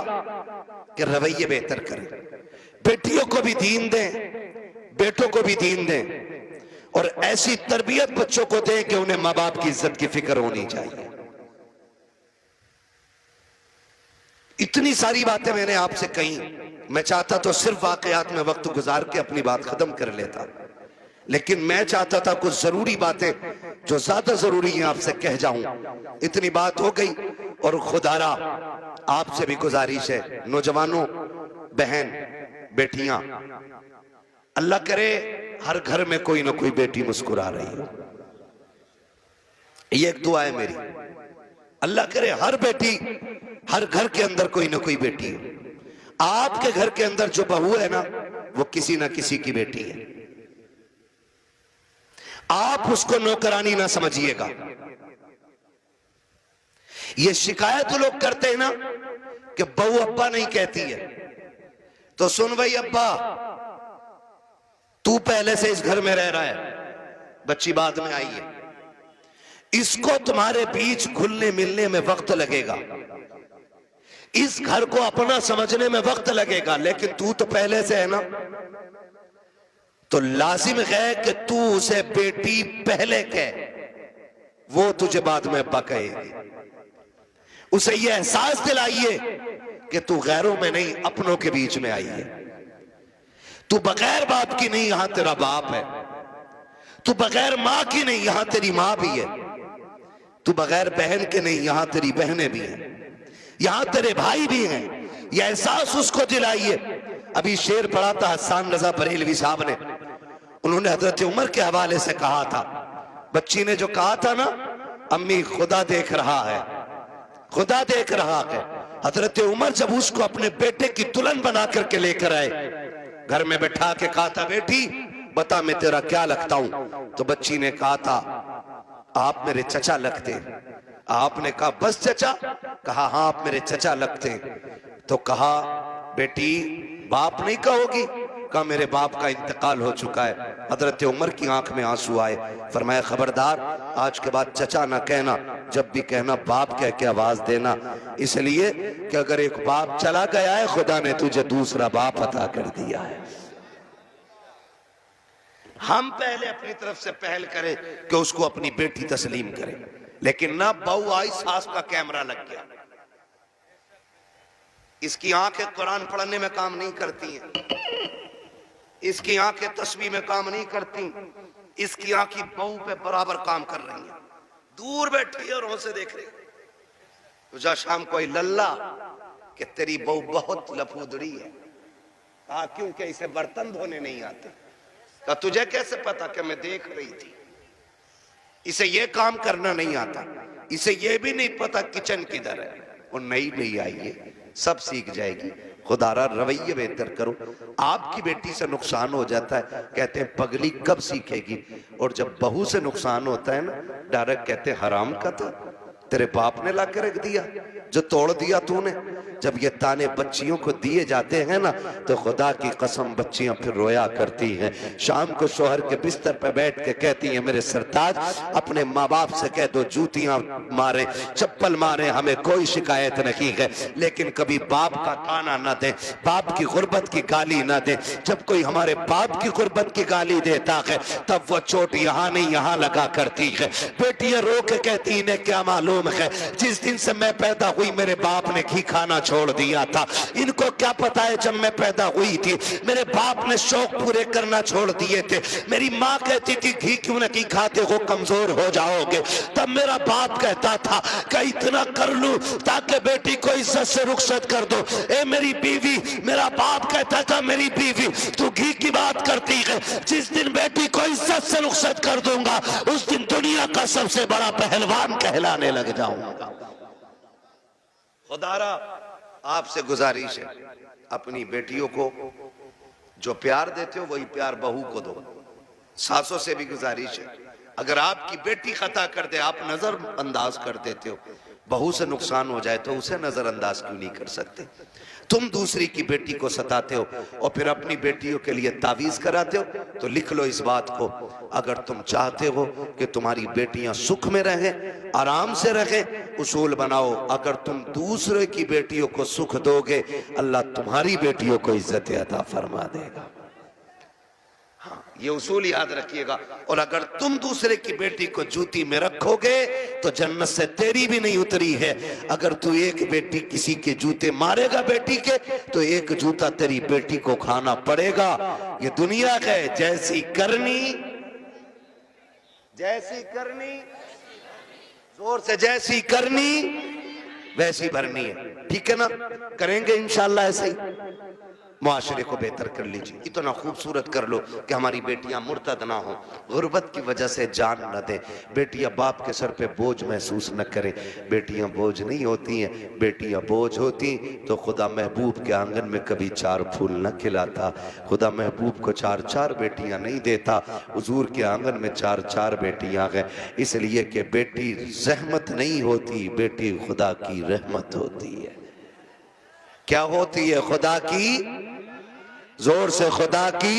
कि रवैये बेहतर करें, बेटियों को भी दीन दें, बेटों को भी दीन दें और ऐसी तरबियत बच्चों को दें कि उन्हें माँ बाप की इज्जत की फिक्र होनी चाहिए। इतनी सारी बातें मैंने आपसे कही, मैं चाहता तो सिर्फ वाकयात में वक्त गुजार के अपनी बात खत्म कर लेता, लेकिन मैं चाहता था कुछ जरूरी बातें जो ज्यादा जरूरी हैं आपसे कह जाऊं। इतनी बात हो गई। और खुदारा आपसे भी गुजारिश है, नौजवानों, बहन, बेटियां, अल्लाह करे हर घर में कोई ना कोई बेटी मुस्कुरा रही हो। ये एक दुआ है मेरी, अल्लाह करे हर बेटी, हर घर के अंदर कोई ना कोई बेटी हो। आपके घर के अंदर जो बहू है ना, वो किसी ना किसी की बेटी है। आप उसको नौकरानी ना समझिएगा। ये शिकायत तो लोग करते हैं ना कि बहू अब्बा नहीं कहती है, तो सुन भाई अब्बा, तू पहले से इस घर में रह रहा है, बच्ची बाद में आई है, इसको तुम्हारे बीच घुलने मिलने में वक्त लगेगा, इस घर को अपना समझने में वक्त लगेगा, लेकिन तू तो पहले से है ना, तो लाजिम है कि तू उसे बेटी पहले कह, वो तुझे बाद में अब्बा कहेगी। उसे ये एहसास दिलाइए कि तू गैरों में नहीं, अपनों के बीच में आई है। तू बगैर बाप की नहीं, यहां तेरा बाप है। तू बगैर मां की नहीं, यहां तेरी मां भी है। तू बगैर बहन के नहीं, यहां तेरी बहनें भी हैं, यहां तेरे भाई भी हैं। यह एहसास उसको दिलाइए। अभी शेर पढ़ा था हसन रजा बरेलवी साहब ने, उन्होंने हजरत उमर के हवाले से कहा था, बच्ची ने जो कहा था ना, अम्मी खुदा देख रहा है, खुदा देख रहा है। हजरत उमर जब उसको अपने बेटे की दुल्हन बना करके लेकर आए, घर में बैठा के कहा था, बेटी बता मैं तेरा क्या लगता हूं? तो बच्ची ने कहा था, आप मेरे चचा लगते। आपने कहा बस चचा? कहा हाँ आप मेरे चचा लगते। तो कहा बेटी बाप नहीं कहोगी? कहा मेरे बाप का इंतकाल हो चुका है। हजरत उमर की आंख में आंसू आए, फरमाया खबरदार आज के बाद चचा ना कहना, जब भी कहना बाप कह के आवाज देना, इसलिए कि अगर एक बाप चला गया है, खुदा ने तुझे दूसरा बाप अता कर दिया है। हम पहले अपनी तरफ से पहल करें कि उसको अपनी बेटी तस्लीम करें, लेकिन ना बहू आई, सास का कैमरा लग गया। इसकी आंखें कुरान पढ़ने में काम नहीं करती हैं, इसकी आंखें तस्बीह में काम नहीं करती, इसकी आंखें बहू पे बराबर काम कर रही हैं। दूर बैठी है और उसे देख रही। तुझा शाम कोई लल्ला कि तेरी बहू बहुत लफूदड़ी है। कहा क्योंकि इसे बर्तन धोने नहीं आते। कहा तुझे कैसे पता? कि मैं देख रही थी। इसे ये काम करना नहीं आता, इसे ये भी नहीं पता किचन किधर है। वो नई नई आई है, सब सीख जाएगी। खुदारा रवैये बेहतर करो। आपकी बेटी से नुकसान हो जाता है, कहते हैं पगली कब सीखेगी। और जब बहू से नुकसान होता है ना, डायरेक्ट कहते हैं हराम का था, तेरे बाप ने ला के रख दिया, जो तोड़ दिया तूने। जब ये ताने बच्चियों को दिए जाते हैं ना, तो खुदा की कसम बच्चियां फिर रोया करती हैं। शाम को शोहर के बिस्तर पर बैठ के कहती हैं, मेरे सरताज अपने माँ बाप से कह दो जूतियां मारे, चप्पल मारे, हमें कोई शिकायत नहीं है, लेकिन कभी बाप का ताना ना दे, बाप की गुर्बत की गाली ना दे। जब कोई हमारे बाप की गुर्बत की गाली देता है, तब वो चोट यहाँ नहीं यहाँ लगा करती है। बेटियां रो के कहती, इन्हें क्या मालूम है, जिस दिन से मैं पैदा हुई मेरे बाप ने घी खाना छोड़ दिया था। इनको क्या पता है जब मैं पैदा हुई थी मेरे बाप ने शौक पूरे करना छोड़ दिए थे। मेरी माँ कहती थी घी क्यों नहीं खाते हो, कमजोर हो जाओगे। तब मेरा बाप कहता था कि इतना कर लूं ताकि बेटी को इज्जत से रुखसत कर दो। ए मेरी बीवी, मेरा बाप कहता था मेरी बीवी तू घी की बात करती है, जिस दिन बेटी को इज्जत से रुखसत कर दूंगा उस दिन दुनिया का सबसे बड़ा पहलवान कहलाने लग जाऊंगा। खुदारा आपसे गुजारिश है, अपनी बेटियों को जो प्यार देते हो वही प्यार बहू को दो। सासों से भी गुजारिश है, अगर आपकी बेटी खता कर दे आप नजरअंदाज कर देते हो, बहू से नुकसान हो जाए तो उसे नजरअंदाज क्यों नहीं कर सकते? तुम दूसरी की बेटी को सताते हो और फिर अपनी बेटियों के लिए तावीज कराते हो। तो लिख लो इस बात को, अगर तुम चाहते हो कि तुम्हारी बेटियां सुख में रहें, आराम से रहें, उसूल बनाओ, अगर तुम दूसरे की बेटियों को सुख दोगे अल्लाह तुम्हारी बेटियों को इज्जत अता फरमा देगा। हाँ, ये उसूल याद रखिएगा। और अगर तुम दूसरे की बेटी को जूती में रखोगे तो जन्नत से तेरी भी नहीं उतरी है। अगर तू एक बेटी किसी के जूते मारेगा बेटी के, तो एक जूता तेरी बेटी को खाना पड़ेगा। ये दुनिया है, जैसी करनी जोर से, जैसी करनी वैसी भरनी है। ठीक है ना? करेंगे इंशाअल्लाह ऐसे ही, मुआशरे को बेहतर कर लीजिए। इतना खूबसूरत कर लो कि हमारी बेटियां मुर्तद ना हो, गुर्बत की वजह से जान न दें, बेटियां बाप के सर पे बोझ महसूस न करें। बेटियां बोझ नहीं होती हैं, बेटियां बोझ होती तो खुदा महबूब के आंगन में कभी 4 फूल न खिलाता, खुदा महबूब को 4 बेटियां नहीं देता, हुजूर के आंगन में 4 बेटियां हैं। इसलिए कि बेटी रहमत नहीं होती, बेटी खुदा की रहमत होती है। क्या होती है? खुदा की, जोर से, खुदा की